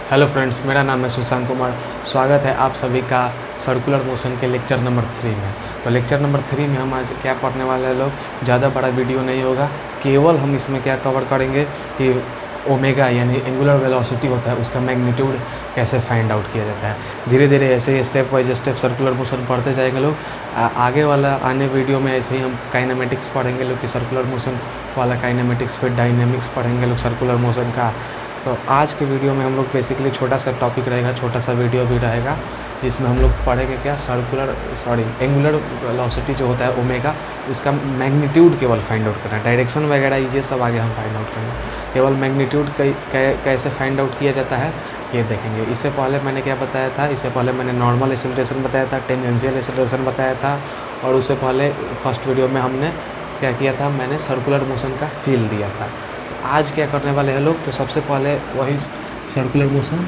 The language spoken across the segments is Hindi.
हेलो फ्रेंड्स, मेरा नाम है सुशांत कुमार। स्वागत है आप सभी का सर्कुलर मोशन के लेक्चर नंबर 3 में। तो लेक्चर नंबर 3 में हम आज क्या पढ़ने वाले हैं लोग, ज़्यादा बड़ा वीडियो नहीं होगा। केवल हम इसमें क्या कवर करेंगे कि ओमेगा यानी एंगुलर वेलोसिटी होता है, उसका मैग्नीट्यूड कैसे फाइंड आउट किया जाता है। धीरे धीरे ऐसे ही step by step circular motion पढ़ते जाएंगे लोग। आगे वाला आने वीडियो में ऐसे ही हम काइनेमेटिक्स पढ़ेंगे लोग कि सर्कुलर मोशन वाला काइनेमेटिक्स, फिर डायनेमिक्स पढ़ेंगे लोग सर्कुलर मोशन का। तो आज के वीडियो में हम लोग बेसिकली छोटा सा टॉपिक रहेगा, छोटा सा वीडियो भी रहेगा, जिसमें हम लोग पढ़ेंगे क्या एंगुलर वेलोसिटी जो होता है ओमेगा, उसका मैग्नीट्यूड केवल फाइंड आउट करना है। डायरेक्शन वगैरह ये सब आगे हम फाइंड आउट करेंगे, केवल मैग्नीट्यूड कैसे फाइंड आउट किया जाता है ये देखेंगे। इससे पहले मैंने क्या बताया था, इससे पहले मैंने नॉर्मल एक्सेलरेशन बताया था, टेंजेंशियल एक्सेलरेशन बताया था, और उससे पहले फर्स्ट वीडियो में हमने क्या किया था, मैंने सर्कुलर मोशन का फील दिया था। आज क्या करने वाले हैं लोग, तो सबसे पहले वही सर्कुलर मोशन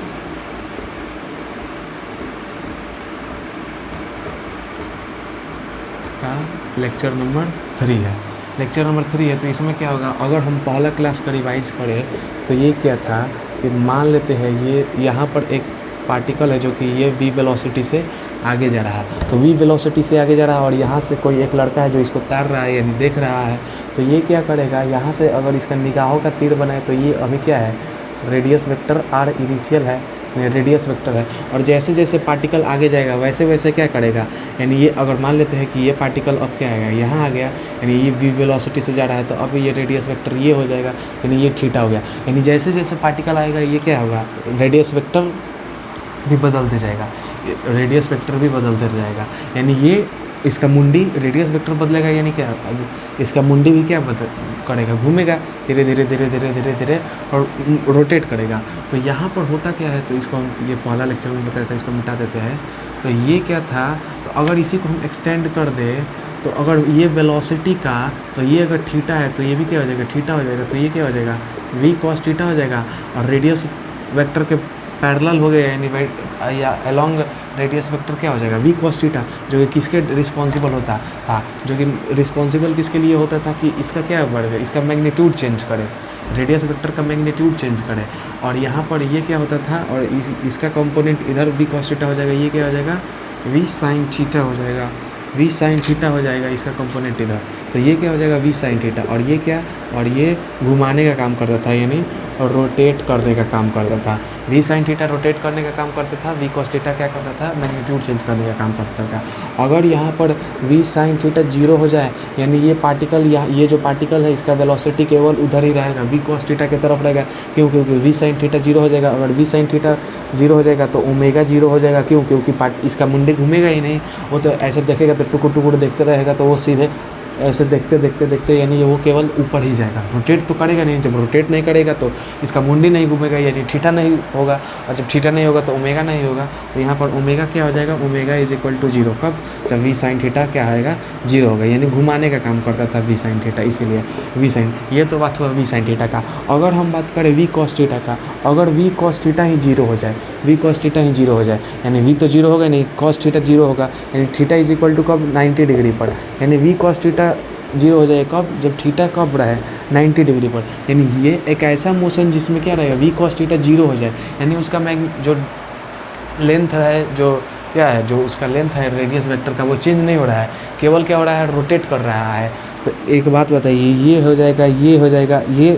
का लेक्चर नंबर 3 है। लेक्चर नंबर 3 है, तो इसमें क्या होगा, अगर हम पहला क्लास का रिवाइज करें तो ये क्या था कि मान लेते हैं ये यहाँ पर एक पार्टिकल है जो कि ये v वेलोसिटी से आगे जा रहा है। तो v वेलोसिटी से आगे जा रहा है और यहाँ से कोई एक लड़का है जो इसको तार रहा है यानी देख रहा है। तो ये क्या करेगा, यहाँ से अगर इसका निगाहों का तीर बनाए तो ये अभी क्या है, रेडियस वेक्टर r इनिशियल है, रेडियस वेक्टर है। और जैसे जैसे पार्टिकल आगे जाएगा वैसे वैसे क्या करेगा, यानी ये अगर मान लेते हैं कि ये पार्टिकल अब क्या आएगा, यहाँ आ गया, यानी ये v वेलोसिटी से जा रहा है, तो अब ये रेडियस वेक्टर ये हो जाएगा, यानी ये थीटा हो गया। यानी जैसे जैसे पार्टिकल आएगा ये क्या होगा, रेडियस वेक्टर भी बदलते जाएगा, रेडियस वेक्टर भी बदलते जाएगा। यानी ये इसका मुंडी रेडियस वेक्टर बदलेगा, यानी क्या, अब इसका मुंडी भी क्या करेगा, घूमेगा धीरे धीरे धीरे धीरे धीरे धीरे और रोटेट करेगा। तो यहाँ पर होता क्या है, तो इसको हम ये पहला लेक्चर में बताया था, इसको मिटा देते हैं। तो ये क्या था, तो अगर इसी को हम एक्सटेंड कर दे, तो अगर ये वेलोसिटी का, तो ये अगर थीटा है तो ये भी क्या हो जाएगा, थीटा हो जाएगा। तो ये क्या हो जाएगा, v cos थीटा हो जाएगा। और रेडियस वेक्टर के पैरेलल हो गया, यानी या अलोंग रेडियस वेक्टर क्या हो जाएगा, v cos थीटा, जो कि किसके रिस्पॉन्सिबल होता था, जो कि रिस्पॉन्सिबल किसके लिए होता था कि इसका क्या बढ़ गया, इसका मैग्नीट्यूड चेंज करे, रेडियस वेक्टर का मैग्नीट्यूड चेंज करे। और यहाँ पर ये क्या होता था, और इसका कंपोनेंट इधर v cos थीटा हो जाएगा, ये क्या हो जाएगा, v sin थीटा हो जाएगा, v sin थीटा हो जाएगा इसका कंपोनेंट इधर। तो ये क्या हो जाएगा, v sin थीटा। और ये क्या, और ये घुमाने का काम करता था, यानी रोटेट करने का काम करता था। v sin थीटा रोटेट करने का काम करता था, v cos थीटा क्या करता था, मैग्नीट्यूड चेंज करने का काम करता था। अगर यहाँ पर v sin थीटा 0 हो जाए, यानी ये पार्टिकल, ये जो पार्टिकल है इसका वेलोसिटी केवल उधर ही रहेगा, v cos थीटा की तरफ रहेगा। क्यों, क्योंकि v sin थीटा 0 हो जाएगा। अगर v sin थीटा 0 हो जाएगा तो ओमेगा 0 हो जाएगा। क्यों, क्योंकि इसका मुंडी घूमेगा ही नहीं, वो तो ऐसे देखेगा तो टुकुर टुकुर देखते रहेगा, तो वो सीधे ऐसे देखते देखते देखते यानी वो केवल ऊपर ही जाएगा, रोटेट तो करेगा नहीं। जब रोटेट नहीं करेगा तो इसका मुंडी नहीं घूमेगा, यानी थीटा नहीं होगा, और जब थीटा नहीं होगा तो ओमेगा नहीं होगा। तो यहाँ पर ओमेगा क्या हो जाएगा, ओमेगा इज इक्वल टू 0 कब, जब v sin थीटा क्या आएगा, 0 होगा, यानी घुमाने का काम करता था v sin थीटा, इसीलिए v sin। ये तो बात हुआ v sin थीटा का। अगर हम बात करें v cos थीटा का, अगर v cos थीटा ही 0 हो जाए, v cos थीटा ही 0 हो जाए, यानी v तो 0 होगा नहीं, cos थीटा 0 होगा, यानी थीटा इज इक्वल टू कब, 90 डिग्री पर। यानी v cos थीटा 0 हो जाए कब, जब थीटा कब रहे 90 डिग्री पर। यानी ये एक ऐसा मोशन जिसमें क्या रहेगा, v cos थीटा 0 हो जाए, यानी उसका जो लेंथ है, जो क्या है, जो उसका लेंथ है रेडियस वेक्टर का, वो चेंज नहीं हो रहा है, केवल क्या हो रहा है, रोटेट कर रहा है। तो एक बात बताइए, ये हो जाएगा, ये हो जाएगा, ये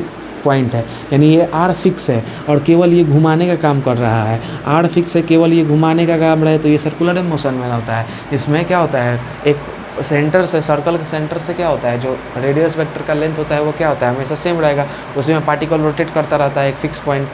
पॉइंट है, यानी ये r फिक्स है और केवल ये घुमाने का काम कर रहा है। r फिक्स है, केवल ये घुमाने का काम रहे, तो ये सर्कुलर मोशन में होता है। इसमें क्या होता है, एक सेंटर से, सर्कल के सेंटर से क्या होता है, जो रेडियस वेक्टर का लेंथ होता है वो क्या होता है, हमेशा सेम रहेगा। उसी में पार्टिकल रोटेट करता रहता है, एक फिक्स पॉइंट,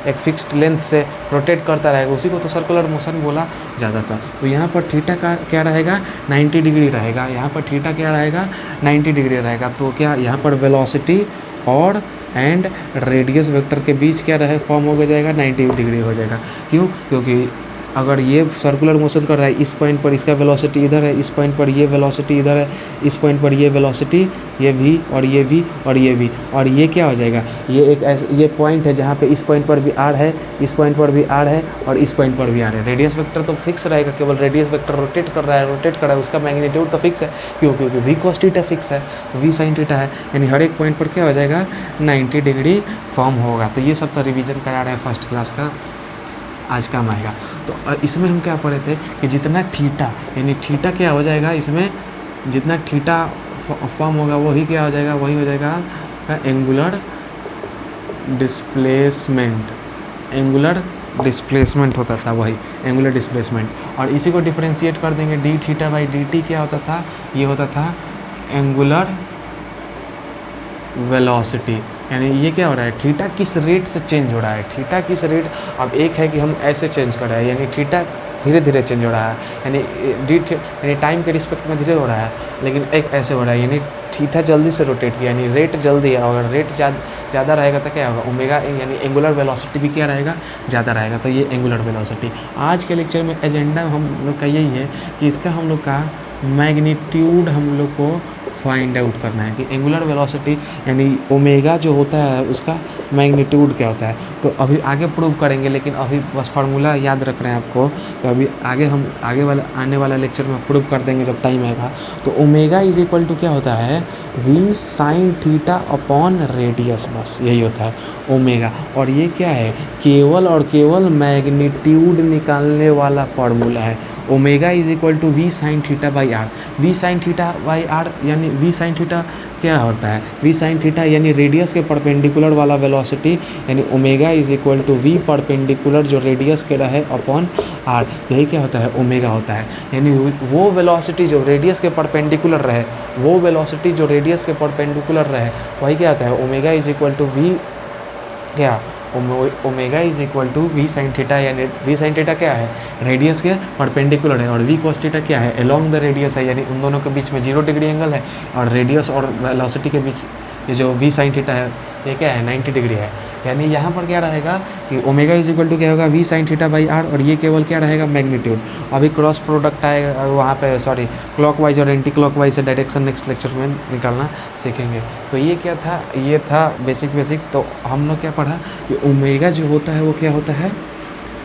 एक फिक्स्ड लेंथ से रोटेट करता रहेगा, उसी को तो सर्कुलर मोशन बोला जाता था। तो यहाँ पर थीटा का क्या रहेगा, 90 डिग्री रहेगा। यहाँ पर थीटा क्या रहेगा, 90 डिग्री रहेगा। तो क्या यहाँ पर वेलोसिटी और एंड रेडियस वेक्टर के बीच क्या रहे, फॉर्म हो जाएगा, 90 डिग्री हो जाएगा। क्यों, क्योंकि अगर ये सर्कुलर मोशन कर रहा है, इस पॉइंट पर इसका वेलोसिटी इधर है, इस पॉइंट पर ये वेलोसिटी इधर है, इस पॉइंट पर ये वेलोसिटी, ये v और ये v और ये v, और ये क्या हो जाएगा, ये एक ये पॉइंट है जहाँ पे इस पॉइंट पर भी r है, इस पॉइंट पर भी r है और इस पॉइंट पर भी r है। रेडियस वेक्टर तो फिक्स रहेगा, केवल रेडियस वेक्टर रोटेट कर रहा है, रोटेट कर रहा है, उसका मैग्नीट्यूड तो फिक्स है। क्यों, क्योंकि v cos थीटा फिक्स है, v sin थीटा है, यानी हर एक पॉइंट पर क्या हो जाएगा, 90 डिग्री फॉर्म होगा। तो ये सब तो रिवीजन करा रहे हैं फर्स्ट क्लास का। आज काम आएगा। तो इसमें हम क्या पढ़े थे कि जितना थीटा यानी थीटा क्या हो जाएगा, इसमें जितना थीटा फॉर्म होगा वही क्या हो जाएगा, वही हो जाएगा का एंगुलर डिस्प्लेसमेंट। एंगुलर डिस्प्लेसमेंट होता था वही एंगुलर डिस्प्लेसमेंट। और इसी को डिफरेंशिएट कर देंगे D theta by D T क्या होता था, ये होता था एंगुलर वेलोसिटी। यानी ये क्या हो रहा है, थीटा किस रेट से चेंज हो रहा है, थीटा किस रेट। अब एक है कि हम ऐसे चेंज कर रहे हैं यानी थीटा धीरे धीरे चेंज हो रहा है, यानी यानी टाइम के रिस्पेक्ट में धीरे हो रहा है, लेकिन एक ऐसे हो रहा है यानी थीटा जल्दी से रोटेट किया, यानी रेट जल्दी है। अगर रेट ज़्यादा रहेगा तो क्या होगा, ओमेगा यानी एंगुलर वेलोसिटी भी क्या रहेगा, ज़्यादा रहेगा। तो ये एंगुलर वेलोसिटी आज के लेक्चर में एजेंडा हम लोग का यही है कि इसका हम लोग का मैग्नीट्यूड हम लोग को फाइंड आउट करना है कि एंगुलर वेलोसिटी यानी ओमेगा जो होता है उसका मैग्नीट्यूड क्या होता है। तो अभी आगे प्रूव करेंगे, लेकिन अभी बस फार्मूला याद रख रहे हैं आपको। तो अभी आगे हम आने वाला लेक्चर में प्रूव कर देंगे जब टाइम आएगा। तो ओमेगा इज इक्वल टू क्या होता है, V sine theta upon radius, बस यही होता है ओमेगा। और ये क्या है, केवल और केवल मैग्नीट्यूड निकालने वाला फार्मूला है। Omega is equal to V sine theta by R. V sine theta by R यानी वी साइन थीटा क्या होता है, वी साइन थीटा यानी रेडियस के परपेंडिकुलर वाला वेलोसिटी, यानी omega is equal to V perpendicular जो रेडियस के रहे अपॉन आर, यही क्या होता है, ओमेगा होता है। यानी वो वेलोसिटी जो रेडियस के परपेंडिकुलर रहे, वो वेलोसिटी जो रेडियस के परपेंडिकुलर रहे, वही क्या होता है, omega is equal to V क्या, omega is equal to V sine theta. यानी वी साइन थीटा क्या है, रेडियस के परपेंडिकुलर है, और वी कॉस थीटा क्या है, अलोंग द रेडियस है, यानी उन दोनों के बीच में 0 डिग्री एंगल है। और रेडियस और वेलोसिटी के बीच ये जो वी साइन थीटा है ये क्या है, 90 डिग्री है। यानी यहाँ पर क्या रहेगा कि ओमेगा इज इक्वल टू क्या होगा, V sine theta by R, और ये केवल क्या रहेगा, मैग्नीट्यूड। अभी क्रॉस प्रोडक्ट आएगा वहाँ पे, सॉरी क्लॉकवाइज और एंटी क्लॉकवाइज से डायरेक्शन नेक्स्ट लेक्चर में निकालना सीखेंगे। तो ये क्या था, ये था बेसिक। तो हम लोग क्या पढ़ा कि ओमेगा जो होता है वो क्या होता है,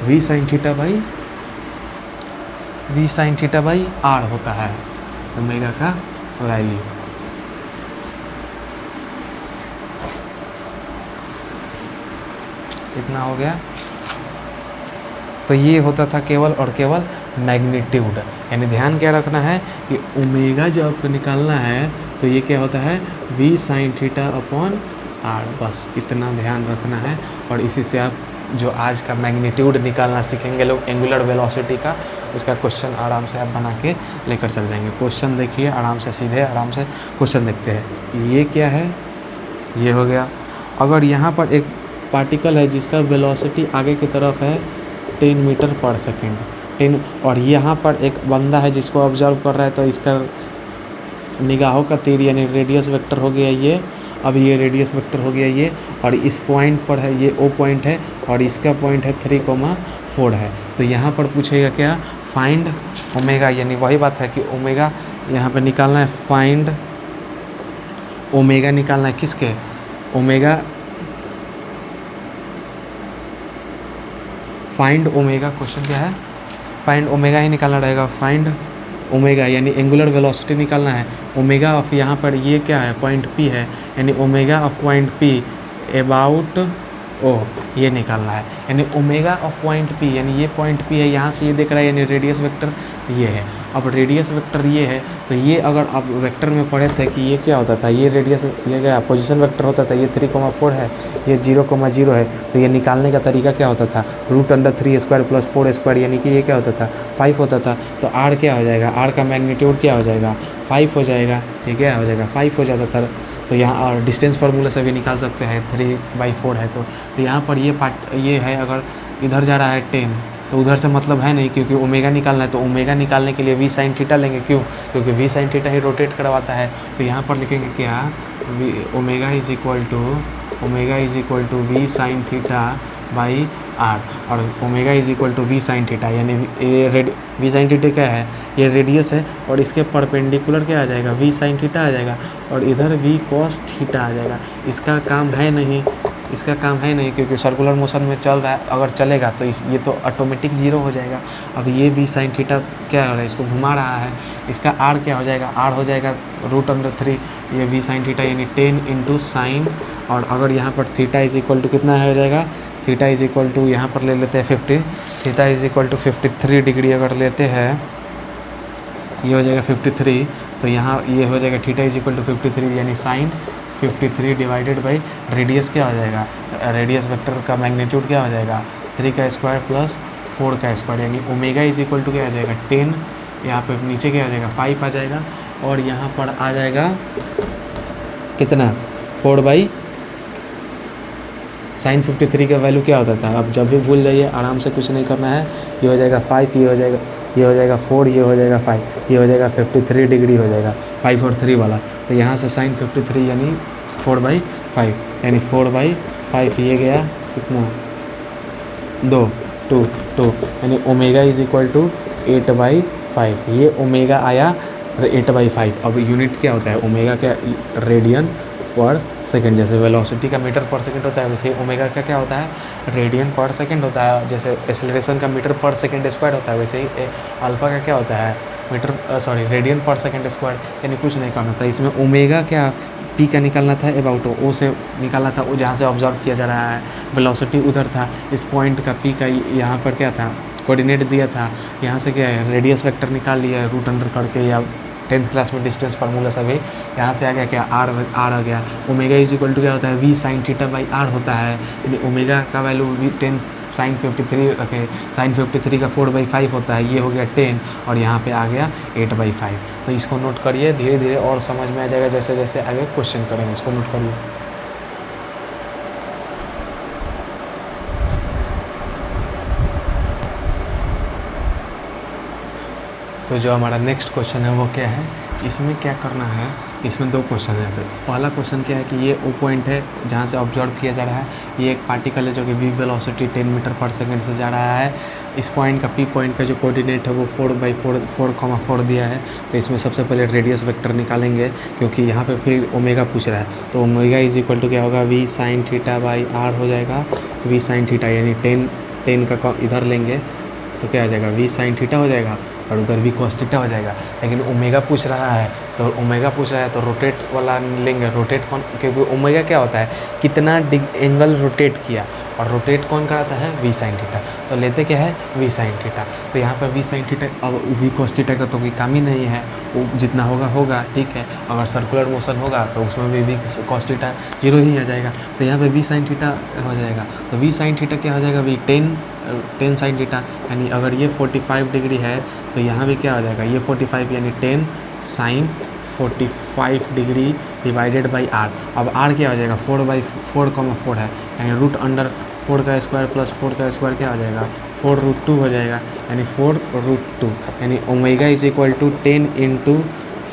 V sine theta by R होता है ओमेगा का वैल्यू। इतना हो गया। तो ये होता था केवल और केवल मैग्नीट्यूड। यानी ध्यान क्या रखना है कि ओमेगा जो आपको निकालना है तो ये क्या होता है, V sine theta upon R, बस इतना ध्यान रखना है। और इसी से आप जो आज का मैग्नीट्यूड निकालना सीखेंगे लोग एंगुलर वेलोसिटी का, उसका क्वेश्चन आराम से आप बना के लेकर चल जाएंगे। क्वेश्चन देखिए आराम से, सीधे आराम से क्वेश्चन देखते हैं। ये क्या है, ये हो गया। अगर यहाँ पर एक पार्टिकल है जिसका वेलोसिटी आगे की तरफ है 10 मीटर पर सेकेंड, 10, और यहाँ पर एक बंदा है जिसको ऑब्जर्व कर रहा है, तो इसका निगाहों का तीर यानी रेडियस वेक्टर हो गया ये, अब ये रेडियस वेक्टर हो गया ये, और इस पॉइंट पर है, ये ओ पॉइंट है और इसका पॉइंट है 3,4 है। तो यहाँ पर पूछेगा क्या, फाइंड ओमेगा, यानी वही बात है कि ओमेगा यहाँ पर निकालना है, फाइंड ओमेगा निकालना है किसके, ओमेगा, फाइंड ओमेगा, क्वेश्चन क्या है, फाइंड ओमेगा ही निकालना रहेगा। फाइंड ओमेगा यानी एंगुलर वेलोसिटी निकालना है। ओमेगा ऑफ यहाँ पर ये क्या है, पॉइंट पी है, यानी omega of point P about O, ये निकालना है। यानी ओमेगा ऑफ पॉइंट पी, यानी ये पॉइंट पी है, यहाँ से ये दिख रहा है, यानी रेडियस वेक्टर ये है। अब रेडियस वेक्टर ये है, तो ये अगर आप वेक्टर में पढ़े थे कि ये क्या होता था, ये रेडियस, ये क्या पोजीशन वेक्टर होता था, ये 3,4 है, ये 0,0 है। तो ये निकालने का तरीका क्या होता था, √3² + 4², यानी कि ये क्या होता था, 5 होता था। तो आर क्या हो जाएगा, आर का मैग्नीट्यूड क्या हो जाएगा, 5 हो जाएगा। ये क्या हो जाएगा, 5 हो जाता था। तो यहाँ और डिस्टेंस फार्मूला से भी निकाल सकते हैं, 3/4 है। तो यहाँ पर ये पार्ट ये है, अगर इधर जा रहा है 10 तो उधर से मतलब है नहीं, क्योंकि ओमेगा निकालना है। तो ओमेगा निकालने के लिए वी साइन थीटा लेंगे, क्यों, क्योंकि वी साइन थीटा ही रोटेट करवाता है। तो यहाँ पर लिखेंगे क्या, omega is equal to V sine theta by R, और omega is equal to V sine theta, यानी ये वी साइन थीटा क्या है, ये रेडियस है, और इसके परपेंडिकुलर क्या आ जाएगा, वी साइन थीटा आ जाएगा, और इधर वी कॉस थीटा आ जाएगा। इसका काम है नहीं, क्योंकि सर्कुलर मोशन में चल रहा है, अगर चलेगा तो ये तो ऑटोमेटिक 0 हो जाएगा। अब ये वी साइन थीटा क्या हो रहा है, इसको घुमा रहा है, इसका आर क्या हो जाएगा, आर हो जाएगा √3 ये वी साइन थीटा, यानी 10 × साइन, और अगर यहाँ पर थीटा इज इक्वल टू कितना हो जाएगा, थीटा इज इक्वल टू यहाँ पर ले लेते हैं 50, theta is equal to 53 degree अगर लेते हैं, ये हो जाएगा 53, तो यहाँ ये हो जाएगा थीटा इज इक्वल टू 53 यानी साइन 53 डिवाइडेड बाई रेडियस क्या हो जाएगा, रेडियस वेक्टर का मैग्नीट्यूड क्या हो जाएगा 3 का स्क्वायर प्लस 4 का स्क्वायर, यानी ओमेगा इज इक्वल टू क्या आ जाएगा 10, यहाँ पे नीचे क्या आ जाएगा 5 आ जाएगा, और यहाँ पर आ जाएगा कितना 4 बाई साइन 53 का वैल्यू क्या होता था। अब जब भी भूल जाइए आराम से, कुछ नहीं करना है, ये हो जाएगा 5, ये हो जाएगा 4, ये हो जाएगा 5, ये हो जाएगा 53 डिग्री हो जाएगा 5 और 3 वाला। तो यहाँ से साइन 53 यानी 4/5 यानी 4/5 ये गया कितना 2 यानी ओमेगा इज इक्वल टू 8/5, ये ओमेगा आया 8/5। अब यूनिट क्या होता है ओमेगा क्या, रेडियन पर सेकेंड, जैसे वेलोसिटी का मीटर पर सेकेंड होता है वैसे ओमेगा का क्या होता है रेडियन पर सेकेंड होता है, जैसे एक्सेलरेशन का मीटर पर सेकेंड स्क्वायर होता है वैसे ही अल्फा का क्या होता है रेडियन पर सेकेंड स्क्वायर, यानी कुछ नहीं करना था इसमें। ओमेगा क्या पी का निकालना था, अबाउट ओ से निकालना था, वो जहाँ से ऑब्जर्व किया जा रहा है, वेलोसिटी उधर था, इस पॉइंट का पी का यहाँ पर क्या था कोऑर्डिनेट दिया था, यहाँ से क्या है रेडियस वेक्टर निकाल लिया रूट अंडर करके, या 10th क्लास में डिस्टेंस फार्मूला सभी यहाँ से आ गया क्या आर आ गया। ओमेगा इज इक्वल टू क्या होता है V sine theta by R होता है, यानी ओमेगा का वैल्यू वी 10 साइन 53 रखें, साइन 53 का 4/5 होता है, ये हो गया 10 और यहाँ पे आ गया 8/5। तो इसको नोट करिए, धीरे धीरे और समझ में आ जाएगा जैसे जैसे आगे क्वेश्चन करेंगे, इसको नोट करिए। तो जो हमारा नेक्स्ट क्वेश्चन है वो क्या है, इसमें क्या करना है, इसमें 2 क्वेश्चन है। तो पहला क्वेश्चन क्या है कि ये वो पॉइंट है जहाँ से ऑब्जर्व किया जा रहा है, ये एक पार्टिकल है जो कि we velocity 10 metre per second से जा रहा है। इस पॉइंट का पी पॉइंट का जो कोऑर्डिनेट है वो 4/4 दिया है। तो इसमें सबसे पहले रेडियस वेक्टर निकालेंगे, क्योंकि यहाँ पे फिर ओमेगा पूछ रहा है। तो ओमेगा इज इक्वल टू क्या होगा V sine theta by R हो जाएगा, वी साइन थीटा यानी 10 का इधर लेंगे तो क्या आ जाएगा वी साइन थीटा हो जाएगा और उधर भी कॉस थीटा हो जाएगा। लेकिन ओमेगा पूछ रहा है तो रोटेट वाला लेंगे, रोटेट कौन, क्योंकि ओमेगा क्या होता है कितना एंगल रोटेट किया, और रोटेट कौन कराता है वी साइन थीटा। तो लेते क्या है वी साइन थीटा। तो यहाँ पर वी साइन थीटा, अब वी कॉस थीटा का तो कोई काम ही नहीं है, वो जितना होगा ठीक है। अगर सर्कुलर मोशन होगा तो उसमें भी वी कॉस थीटा 0 ही आ जाएगा। तो यहाँ पर वी साइन थीटा हो जाएगा। तो वी साइन थीटा क्या हो जाएगा वी 10 साइन थीटा, यानी अगर ये 45 डिग्री है तो यहाँ भी क्या हो जाएगा ये 45 यानी 10 sine 45 degree divided by R. अब आर क्या हो जाएगा 4/4 है, यानी रूट अंडर 4 का स्क्वायर प्लस 4 का स्क्वायर क्या हो जाएगा 4√2 हो जाएगा, यानी 4√2, यानी omega is equal to 10 into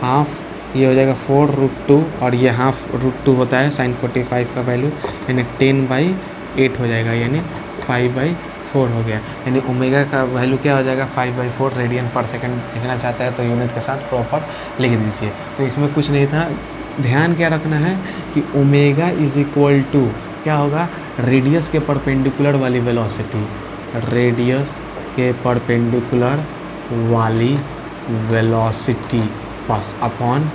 half, ये हो जाएगा 4√2 और ये हाफ √2 होता है साइन 45 का वैल्यू, यानी 10/8 हो जाएगा, यानी 5/4 हो गया। यानी ओमेगा का वैल्यू क्या हो जाएगा 5/4 रेडियन पर सेकंड लिखना चाहता है तो यूनिट के साथ प्रॉपर लिख दीजिए। तो इसमें कुछ नहीं था, ध्यान क्या रखना है कि ओमेगा इज इक्वल टू क्या होगा रेडियस के परपेंडिकुलर वाली वेलोसिटी, रेडियस के परपेंडिकुलर वाली वेलोसिटी पास अपॉन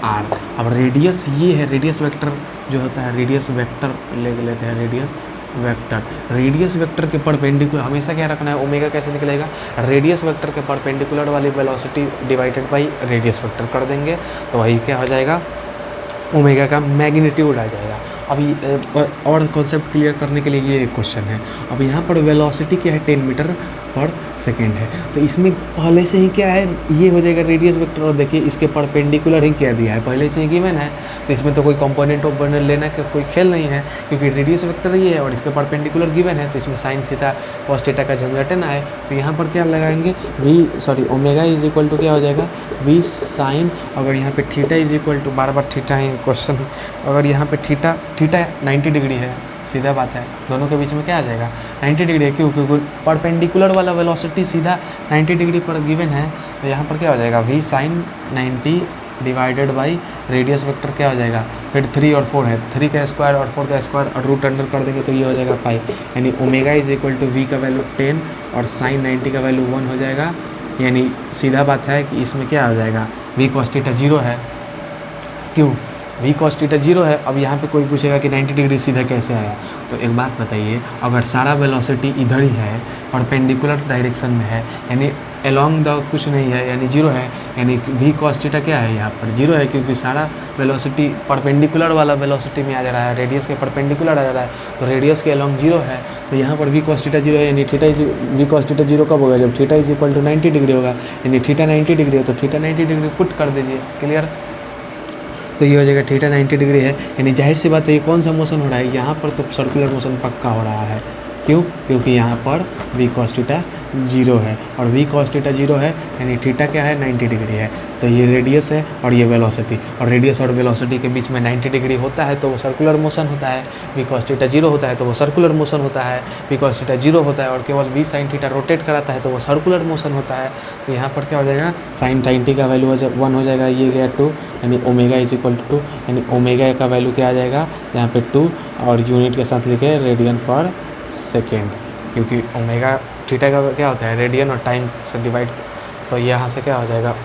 आर। अब रेडियस ये है, रेडियस वेक्टर जो होता है, रेडियस वेक्टर ले लेते हैं, रेडियस वेक्टर के परपेंडिकुलर हमेशा क्या रखना है ओमेगा कैसे निकलेगा रेडियस वेक्टर के परपेंडिकुलर वाली velocity divided by radius vector कर देंगे तो वही क्या हो जाएगा ओमेगा का मैग्नीट्यूड आ जाएगा। अभी और कॉन्सेप्ट क्लियर करने के लिए ये क्वेश्चन है। अब यहाँ पर वेलोसिटी क्या है 10 मीटर पर सेकेंड है, तो इसमें पहले से ही क्या है ये हो जाएगा रेडियस वेक्टर, और देखिए इसके परपेंडिकुलर ही क्या दिया है पहले से ही गिवन है, तो इसमें तो कोई कंपोनेंट ऑफ लेना का कोई खेल नहीं है क्योंकि रेडियस वेक्टर ही है और इसके परपेंडिकुलर गिवन है, तो इसमें साइन थीटा कॉस थीटा का झंझट ना है। तो यहाँ पर क्या लगाएंगे ओमेगा इज इक्वल टू क्या हो जाएगा वी साइन, अगर यहाँ पे थीटा इज इक्वल टू बार बार थीटा ही क्वेश्चन, अगर यहाँ पे थीटा 90 डिग्री है, सीधा बात है दोनों के बीच में क्या आ जाएगा 90 डिग्री है, क्योंकि परपेंडिकुलर वाला वेलोसिटी सीधा 90 डिग्री पर गिवन है, तो यहाँ पर क्या हो जाएगा V sine 90 divided by radius vector क्या हो जाएगा फिर 3 और 4 है, 3 का स्क्वायर और 4 का स्क्वायर और रूट अंडर कर देंगे तो ये हो जाएगा 5, यानी omega is equal to V का वैल्यू 10 और साइन 90 का वैल्यू 1 हो जाएगा। यानी सीधा बात है कि इसमें क्या हो जाएगा वी कॉस थीटा 0 है, क्यों वी कॉस थीटा 0 है। अब यहाँ पे कोई पूछेगा कि 90 डिग्री सीधा कैसे आया, तो एक बात बताइए, अगर सारा वेलोसिटी इधर ही है, परपेंडिकुलर डायरेक्शन में है, यानी अलोंग द कुछ नहीं है, यानी 0 है, यानी वी कॉस थीटा क्या है यहाँ पर 0 है, क्योंकि सारा वेलोसिटी परपेंडिकुलर वाला वेलोसिटी में आ जा रहा है, रेडियस के परपेंडिकुलर आ जा रहा है, तो रेडियस के अलोंग 0 है। तो यहाँ पर वी कॉस थीटा 0 है, यानी वी कॉस थीटा 0 कब होगा, जब theta is equal to 90 degree होगा, यानी थीटा 90 डिग्री है, तो थीटा 90 डिग्री पुट कर दीजिए। क्लियर? तो ये हो जाएगा थीटा 90 डिग्री है, यानी जाहिर सी बात है ये कौन सा मोशन हो रहा है, यहाँ पर तो सर्कुलर मोशन पक्का हो रहा है। क्यों? क्योंकि यहाँ पर वी कॉस थीटा 0 है, और वी कॉस थीटा 0 है, यानी थीटा क्या है 90 डिग्री है। तो ये रेडियस है और ये वेलोसिटी, और रेडियस और वेलोसिटी के बीच में 90 डिग्री होता है तो वो सर्कुलर मोशन होता है। वी कॉस थीटा 0 होता है तो वो सर्कुलर मोशन होता है। वी कॉस थीटा 0 होता है और केवल वी साइन थीटा रोटेट कराता है तो वो सर्कुलर मोशन होता है। तो यहाँ पर क्या हो जाएगा, साइन टाइन टी का वैल्यू 1 हो जाएगा, ये गया 2, यानी ओमेगा इज इक्वल टू 2, यानी ओमेगा का वैल्यू क्या आ जाएगा यहाँ पे 2, और यूनिट के साथ लिखे रेडियन पर सेकेंड, क्योंकि ओमेगा थीटा का क्या होता है रेडियन और टाइम से डिवाइड, तो यहाँ से क्या हो जाएगा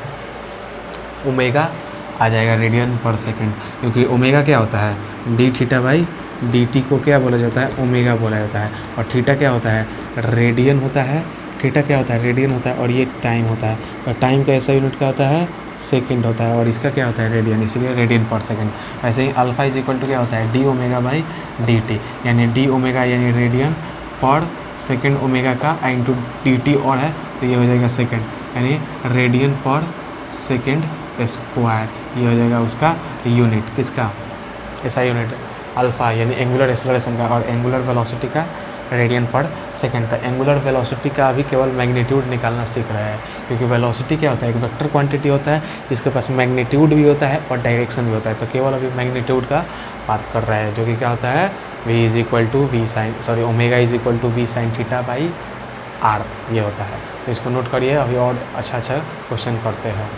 ओमेगा आ जाएगा रेडियन पर सेकेंड, क्योंकि ओमेगा क्या होता है D theta by D T को क्या बोला जाता है ओमेगा बोला जाता है, और थीटा क्या होता है रेडियन होता है, थीटा क्या होता है रेडियन होता है, और ये टाइम होता है, और टाइम का ऐसा यूनिट क्या होता है सेकेंड होता है, और इसका क्या होता है रेडियन, इसीलिए रेडियन पर सेकेंड। ऐसे ही अल्फा इज इक्वल टू क्या होता है D omega by D T, यानी डी ओमेगा यानी रेडियन पर सेकेंड ओमेगा का इंटू डी टी और है, तो ये हो जाएगा सेकेंड, यानी रेडियन पर सेकेंड स्क्वायर, ये हो जाएगा उसका यूनिट, किसका ऐसा यूनिट अल्फ़ा यानी एंगुलर एक्सेलरेशन का, और एंगुलर वेलोसिटी का रेडियन पर सेकेंड था। एंगुलर वेलोसिटी का अभी केवल मैग्नीट्यूड निकालना सीख रहा है, क्योंकि वेलोसिटी क्या होता है एक वेक्टर क्वांटिटी होता है जिसके पास मैग्नीट्यूड भी होता है और डायरेक्शन भी होता है, तो केवल अभी मैग्नीट्यूड का बात कर रहा है, जो कि क्या होता है V is equal to V sine omega is equal to V sine theta by R, ये होता है। तो इसको नोट करिए, अभी और अच्छा क्वेश्चन करते हैं।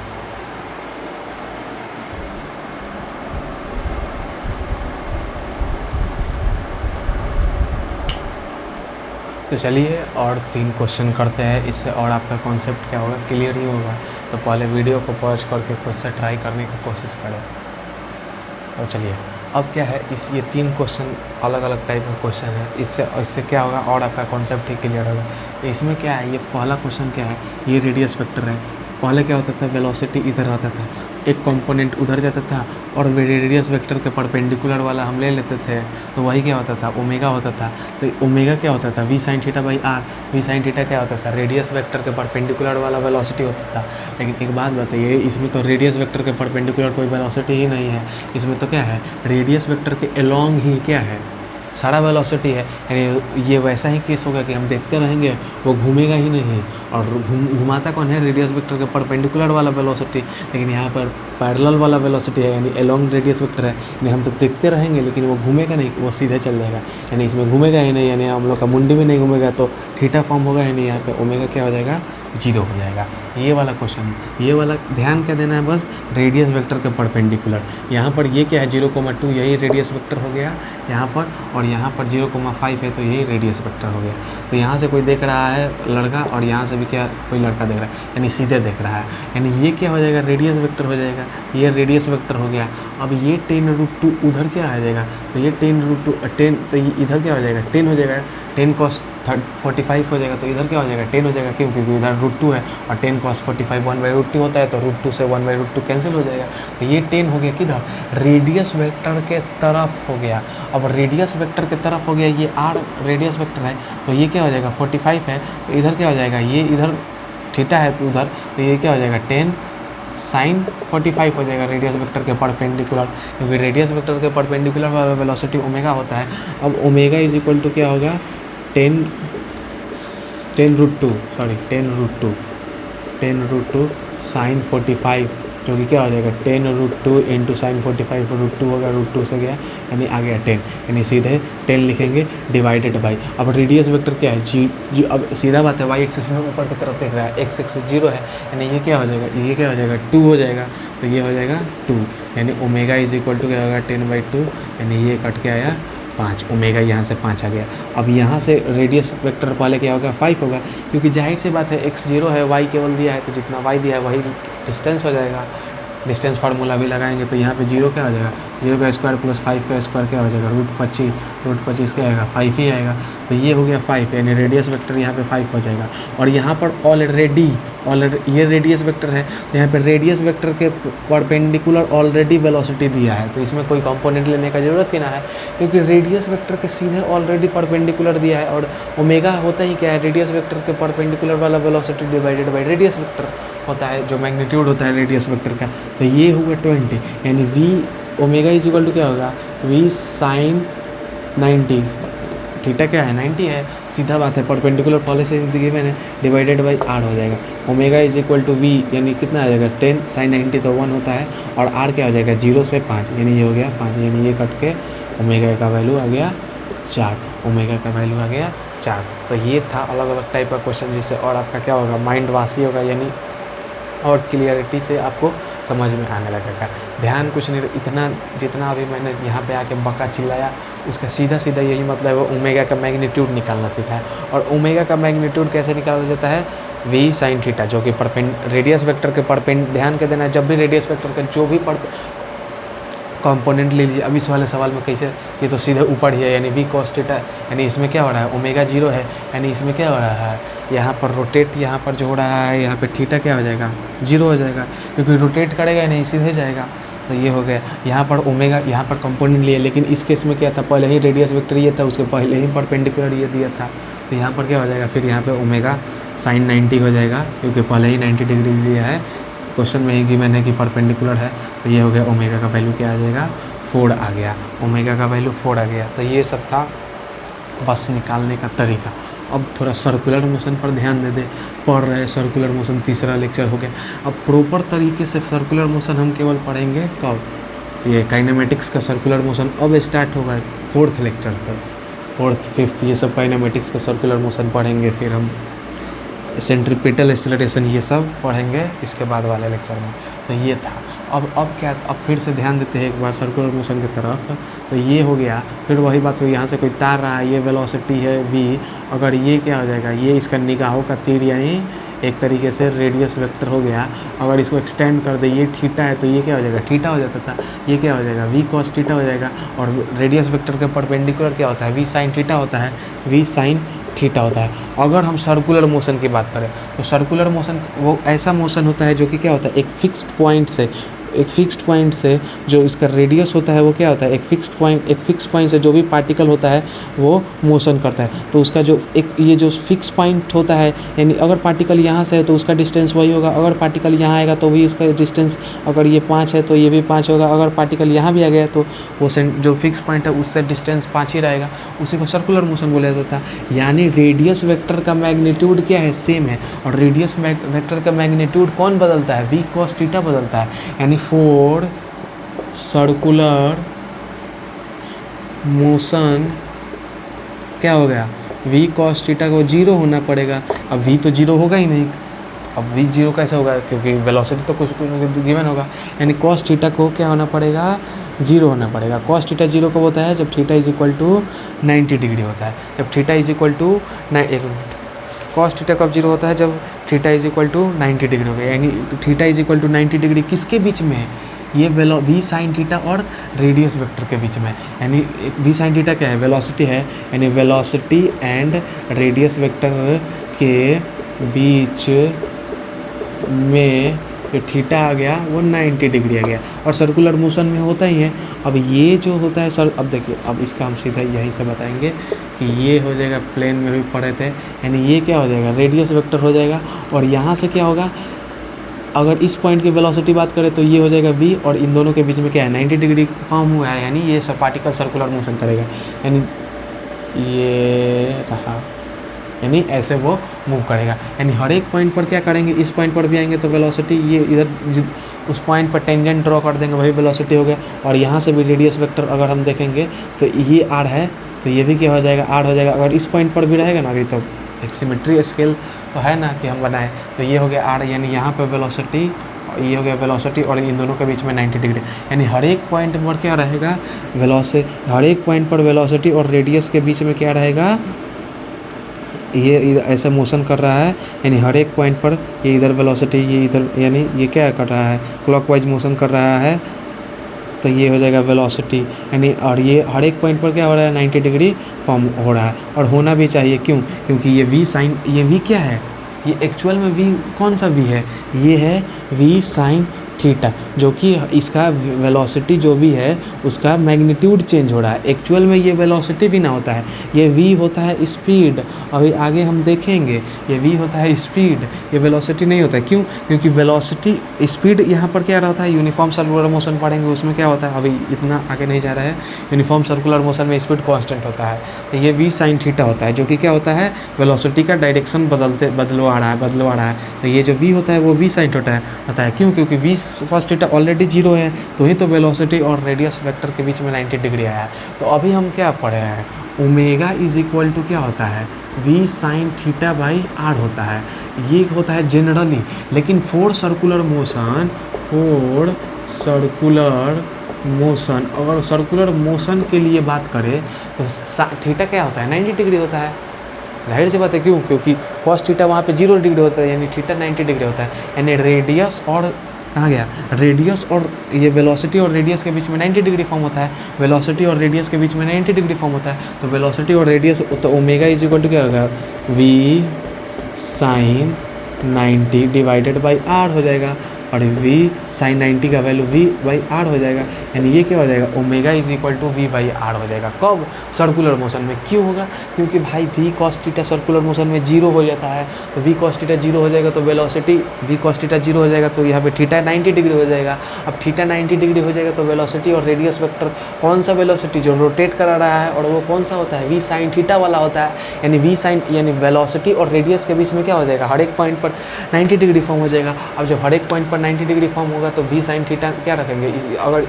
तो चलिए और 3 क्वेश्चन करते हैं, इससे और आपका कॉन्सेप्ट क्या होगा क्लियर ही होगा। तो पहले वीडियो को पॉज करके खुद से ट्राई करने की कोशिश करें। और चलिए अब क्या है ये 3 क्वेश्चन अलग अलग टाइप का क्वेश्चन है, इससे क्या होगा और आपका कॉन्सेप्ट ही क्लियर होगा। तो इसमें क्या है, ये पहला क्वेश्चन क्या है, ये रेडियस वेक्टर है। पहले क्या होता था वेलोसिटी इधर आता था, एक कंपोनेंट उधर जाता था, और रेडियस वेक्टर के परपेंडिकुलर वाला हम ले लेते थे, तो वही क्या होता था ओमेगा होता था। तो ओमेगा क्या होता था V sine theta by R, V sine theta क्या होता था रेडियस वेक्टर के परपेंडिकुलर वाला वेलोसिटी होता था। लेकिन एक बात बताइए, इसमें तो रेडियस वेक्टर के परपेंडिकुलर कोई वेलोसिटी ही नहीं है, इसमें तो क्या है रेडियस वेक्टर के अलोंग ही क्या है सारा वेलोसिटी है, यानी ये वैसा ही केस होगा कि हम देखते रहेंगे वो घूमेगा ही नहीं, और घुमाता कौन है रेडियस वेक्टर के परपेंडिकुलर वाला वेलोसिटी, लेकिन यहाँ पर पैरेलल वाला वेलोसिटी है यानी अलोंग रेडियस वेक्टर है, यानी हम तो देखते रहेंगे लेकिन वो घूमेगा नहीं, वो सीधे चल जाएगा, यानी इसमें घूमेगा ही नहीं, यानी हम लोग का मुंडी में नहीं घूमेगा, तो थीटा फॉर्म होगा, यानी यहाँ पे ओमेगा क्या हो जाएगा 0 हो जाएगा। ये वाला क्वेश्चन, ये वाला ध्यान क्या देना है बस रेडियस वेक्टर के परपेंडिकुलर। यहाँ पर ये क्या है 0,2 यही रेडियस वेक्टर हो गया यहाँ पर, और यहाँ पर 0,5 है तो यही रेडियस वेक्टर हो गया। तो यहाँ से कोई देख रहा है लड़का, और यहाँ से भी क्या कोई लड़का देख रहा है, यानी सीधे देख रहा है, यानी ये क्या हो जाएगा रेडियस वेक्टर हो जाएगा, ये रेडियस वेक्टर हो गया। अब ये 10√2 उधर क्या आ जाएगा, तो ये 10√2 10, तो ये इधर क्या हो जाएगा 10 हो जाएगा, 10 cos 45 हो जाएगा, तो इधर क्या हो जाएगा 10 हो जाएगा, क्यों क्योंकि इधर √2 है, और 10 cos 45 1/√2 होता है, तो √2 से 1/√2 कैंसिल हो जाएगा, तो ये 10 हो गया किधर रेडियस वेक्टर के तरफ हो गया। अब रेडियस वेक्टर के तरफ हो गया, ये आर रेडियस वेक्टर है, तो ये क्या हो जाएगा 45 है, तो इधर क्या हो जाएगा ये इधर थीटा है तो उधर, तो ये क्या हो जाएगा 10 साइन 45 हो जाएगा रेडियस वेक्टर के परपेंडिकुलर, क्योंकि रेडियस वेक्टर के परपेंडिकुलर वाला वेलोसिटी ओमेगा होता है। अब ओमेगा इज इक्वल टू क्या होगा 10√2 साइन 45, जो कि क्या हो जाएगा 10√2 इंटू साइन 45, √2 होगा, √2 से गया यानी आ गया 10, यानी सीधे 10 लिखेंगे डिवाइडेड बाई। अब रेडियस वेक्टर क्या है जी अब सीधा बात है वाई एक्सिस में ऊपर की तरफ देख रहा है, एक्स एक्सिस 0 है, यानी ये क्या हो जाएगा 2 हो जाएगा, तो ये हो जाएगा 2, यानी ओमेगा इज इक्वल टू क्या होगा 10/2, यानी ये कट के आया 5, ओमेगा यहाँ से 5 आ गया। अब यहाँ से रेडियस वेक्टर पहले क्या होगा 5 होगा, क्योंकि जाहिर सी बात है x 0 है, y केवल दिया है, तो जितना y दिया है वही डिस्टेंस हो जाएगा, डिस्टेंस फार्मूला भी लगाएंगे तो यहाँ पे 0 क्या हो जाएगा, 0 का स्क्वायर प्लस 5 का स्क्वायर क्या हो जाएगा, √25 क्या आएगा, 5 ही आएगा। तो ये हो गया 5, यानी रेडियस वेक्टर यहाँ पे 5 हो जाएगा। और यहाँ पर ऑलरेडी ये रेडियस वेक्टर है, तो यहाँ पे रेडियस वेक्टर के परपेंडिकुलर ऑलरेडी वेलोसिटी दिया है, तो इसमें कोई कंपोनेंट लेने का ज़रूरत ही ना है, क्योंकि रेडियस वेक्टर के सीधे ऑलरेडी परपेंडिकुलर दिया है। और ओमेगा होता ही क्या है, रेडियस वेक्टर के परपेंडिकुलर वाला velocity divided by radius vector होता है, जो मैग्नीट्यूड होता है रेडियस वेक्टर का। तो ये हुआ 20, यानी v omega is equal to क्या होगा, v sin 90, थीटा क्या है 90 है, सीधा बात है, परपेंडिकुलर पहले से गिवन है, डिवाइडेड बाई r हो जाएगा। Omega is equal to v यानी कितना आ जाएगा 10 sin 90 तो 1 होता है, और r क्या हो जाएगा 0 से 5, यानी ये हो गया 5, यानी ये कट के ओमेगा का वैल्यू आ गया 4, ओमेगा का वैल्यू आ गया 4। तो ये था अलग अलग टाइप का क्वेश्चन, जिससे और आपका क्या होगा, माइंड वासी होगा, यानी और क्लियरिटी से आपको समझ में आने लगेगा। ध्यान कुछ नहीं, इतना जितना अभी मैंने यहाँ पे आके बका चिल्लाया, उसका सीधा सीधा यही मतलब है, ओमेगा का मैग्नीट्यूड निकालना सीखा है। और ओमेगा का मैग्नीट्यूड कैसे निकाला जाता है, v sin थीटा, जो कि रेडियस वेक्टर के ध्यान के देना है, जब भी रेडियस वेक्टर का जो भी कंपोनेंट ले लीजिए। अब इस वाले सवाल में कैसे, ये तो सीधे ऊपर ही है, यानी v cos थीटा, यानी इसमें क्या हो रहा है, ओमेगा 0 है, यानी इसमें क्या हो रहा है, यहाँ पर रोटेट, यहाँ पर जो हो रहा है, यहाँ पे थीटा क्या हो जाएगा 0 हो जाएगा, क्योंकि रोटेट करेगा नहीं, सीधे जाएगा। तो ये हो गया, यहाँ पर ओमेगा, यहाँ पर कंपोनेंट लिया, लेकिन इस केस में क्या था, पहले ही रेडियस वेक्टर ये था, उसके पहले ही परपेंडिकुलर ये दिया था, तो यहाँ पर क्या हो जाएगा, फिर यहाँ पे ओमेगा sin 90 हो जाएगा, क्योंकि पहले ही 90 डिग्री दिया है, क्वेश्चन में ही गिवन है कि परपेंडिकुलर है। तो ये हो गया, ओमेगा का वैल्यू क्या आ जाएगा 4 आ गया, ओमेगा का वैल्यू 4 आ गया। तो ये सब था बस निकालने का तरीका। अब थोड़ा सर्कुलर मोशन पर ध्यान दे दे, पढ़ रहे सर्कुलर मोशन, तीसरा लेक्चर हो गया। अब प्रॉपर तरीके से सर्कुलर मोशन हम केवल पढ़ेंगे कब, ये काइनेमेटिक्स का सर्कुलर मोशन अब स्टार्ट होगा 4th लेक्चर से, 4th 5th ये सब काइनेमेटिक्स का सर्कुलर मोशन पढ़ेंगे। फिर हम सेंट्रीपिटल एक्सेलरेशन ये सब पढ़ेंगे इसके बाद वाले लेक्चर में। तो ये था। अब क्या, अब फिर से ध्यान देते हैं एक बार सर्कुलर मोशन की तरफ। तो ये हो गया, फिर वही बात हुई, यहाँ से कोई तार रहा है, ये वेलोसिटी है v, अगर ये क्या हो जाएगा, ये इसका निगाहों का तीर, यानी एक तरीके से रेडियस वेक्टर हो गया। अगर इसको एक्सटेंड कर दे, ये थीटा है, तो ये क्या हो जाएगा, थीटा हो जाता था, ये क्या हो जाएगा v cos थीटा हो जाएगा। और रेडियस वेक्टर के परपेंडिकुलर क्या होता है, v sin थीटा होता है, v sin थीटा होता है। अगर हम सर्कुलर मोशन की बात करें तो सर्कुलर मोशन वो ऐसा मोशन होता है जो कि क्या होता है, एक फिक्स्ड पॉइंट से जो इसका रेडियस होता है वो क्या होता है, एक फिक्स पॉइंट से जो भी पार्टिकल होता है वो मोशन करता है। तो उसका जो एक ये जो फिक्स पॉइंट होता है, यानी अगर पार्टिकल यहाँ से है तो उसका डिस्टेंस वही होगा, अगर पार्टिकल यहाँ आएगा तो भी इसका डिस्टेंस, अगर ये 5 है तो ये भी 5 होगा, अगर पार्टिकल यहाँ भी आ गया तो वो जो फिक्स पॉइंट है उससे डिस्टेंस 5 ही रहेगा। उसी को सर्कुलर मोशन बोला जाता है। यानी रेडियस वेक्टर का मैग्नीट्यूड क्या है, सेम है, और रेडियस वेक्टर का मैग्नीट्यूड कौन बदलता है, v cos थीटा बदलता है। यानी फॉर सर्कुलर मोशन क्या हो गया, v cos थीटा को 0 होना पड़ेगा। अब v तो 0 होगा ही नहीं, अब v 0 कैसे होगा, क्योंकि वेलोसिटी तो कुछ गिवन होगा, यानी cos थीटा को क्या होना पड़ेगा, 0 होना पड़ेगा। cos थीटा 0 कब होता है, जब theta is equal to 90 degree होता है। जब theta is equal to cos theta कब 0 होता है, जब theta is equal to 90 degree हो गया। यानी theta is equal to 90 degree किसके बीच में है, ये v sin थीटा और रेडियस वेक्टर के बीच में। यानी v sin थीटा क्या है, वेलोसिटी है, यानी वेलोसिटी एंड रेडियस वेक्टर के बीच में जो थीटा आ गया वो 90 डिग्री आ गया। और सर्कुलर मोशन में होता ही है। अब ये जो होता है सर, अब देखिए, अब इसका हम सीधा यहीं से बताएंगे कि ये हो जाएगा, प्लेन में भी पढ़े थे, यानी ये क्या हो जाएगा, रेडियस वेक्टर हो जाएगा। और यहाँ से क्या होगा, अगर इस पॉइंट की वेलोसिटी बात करें तो ये हो जाएगा v, और इन दोनों के बीच में क्या है, 90 डिग्री फॉर्म हुआ है, यानी ये सब पार्टिकल सर्कुलर मोशन करेगा। यानी ये रहा, यानी ऐसे वो मूव करेगा। यानी हर एक पॉइंट पर क्या करेंगे, इस पॉइंट पर भी आएंगे तो वेलोसिटी, ये इधर उस पॉइंट पर टेंजेंट ड्रॉ कर देंगे, वही वेलोसिटी हो गया। और यहाँ से भी रेडियस वेक्टर अगर हम देखेंगे तो ये r है, तो ये भी क्या हो जाएगा, r हो जाएगा। अगर इस पॉइंट पर भी रहेगा ना, अभी तो एक सिमेट्री स्केल तो है ना कि हम बनाए, तो ये हो गया r, यानी यहाँ पर वेलोसिटी, ये हो गया वेलोसिटी, और इन दोनों के बीच में 90 डिग्री। यानी हर एक पॉइंट पर क्या रहेगा, हर एक पॉइंट पर वेलोसिटी और रेडियस के बीच में क्या रहेगा, ये ऐसे मोशन कर रहा है, यानी हर एक पॉइंट पर ये इधर वेलोसिटी, ये इधर, यानी ये क्या कर रहा है, क्लॉकवाइज मोशन कर रहा है, तो ये हो जाएगा वेलोसिटी, यानी और ये हर एक पॉइंट पर क्या हो रहा है, 90 डिग्री फॉर्म हो रहा है, और होना भी चाहिए। क्यों? क्योंकि ये वी साइन, ये वी क्या है, ये एक्चुअल में वी कौन सा वी है, ये है वी साइन थीटा, जो कि इसका वेलोसिटी जो भी है उसका मैग्नीट्यूड चेंज हो रहा है। एक्चुअल में ये वेलोसिटी भी ना होता है, ये v होता है स्पीड। अभी आगे हम देखेंगे, ये v होता है स्पीड, ये वेलोसिटी नहीं होता है। क्यों? क्योंकि वेलोसिटी स्पीड यहाँ पर क्या रहता है, यूनिफॉर्म सर्कुलर मोशन पढ़ेंगे उसमें क्या होता है, अभी इतना आगे नहीं जा रहा है। यूनिफॉर्म सर्कुलर मोशन में स्पीड कांस्टेंट होता है, तो ये v साइन थीटा होता है, जो कि क्या होता है, वेलोसिटी का डायरेक्शन बदलवा रहा है। तो ये जो v होता है वो v साइन थीटा होता है। क्यों? क्योंकि v cos theta already zero है, तो ही तो वेलोसिटी और रेडियस वेक्टर के बीच में 90 डिग्री आया है। तो अभी हम क्या पढ़े हैं, ओमेगा इज इक्वल टू क्या होता है, v sine theta by R होता है। ये होता है जनरली, लेकिन फोर सर्कुलर मोशन, अगर सर्कुलर मोशन के लिए बात करें तो थीटा क्या होता है, 90 डिग्री होता है। जाहिर सी बात है, क्यों? क्योंकि cos थीटा वहाँ पे 0 डिग्री होता है, यानी थीटा 90 डिग्री होता है। यानी रेडियस और कहाँ गया, रेडियस और ये वेलोसिटी और रेडियस के बीच में 90 डिग्री फॉर्म होता है। वेलोसिटी और रेडियस के बीच में 90 डिग्री फॉर्म होता है, तो वेलोसिटी और रेडियस, तो ओमेगा इज इक्वल टू क्या होगा, v sine 90 divided by R हो जाएगा, और v साइन 90 का वैल्यू v बाई आर हो जाएगा। यानी ये क्या हो जाएगा, omega is equal to v by R हो जाएगा। कब? सर्कुलर मोशन में। क्यों होगा? क्योंकि भाई v cos theta circular motion में 0 हो जाता है, तो v cos थीटा 0 हो जाएगा, तो वेलोसिटी v cos थीटा 0 हो जाएगा, तो यहाँ पे थीटा 90 डिग्री हो जाएगा। अब थीटा 90 डिग्री हो जाएगा तो वेलोसिटी और रेडियस वेक्टर, कौन सा वेलोसिटी जो रोटेट करा रहा है, और वो कौन सा होता है, v साइन थीटा वाला होता है। यानी v साइन, यानी वेलोसिटी और रेडियस के बीच में क्या हो जाएगा, हर एक पॉइंट पर 90 डिग्री फॉर्म हो जाएगा। अब जब हर एक पॉइंट पर 90 डिग्री फॉर्म होगा तो v साइन थीटा क्या रखेंगे, अगर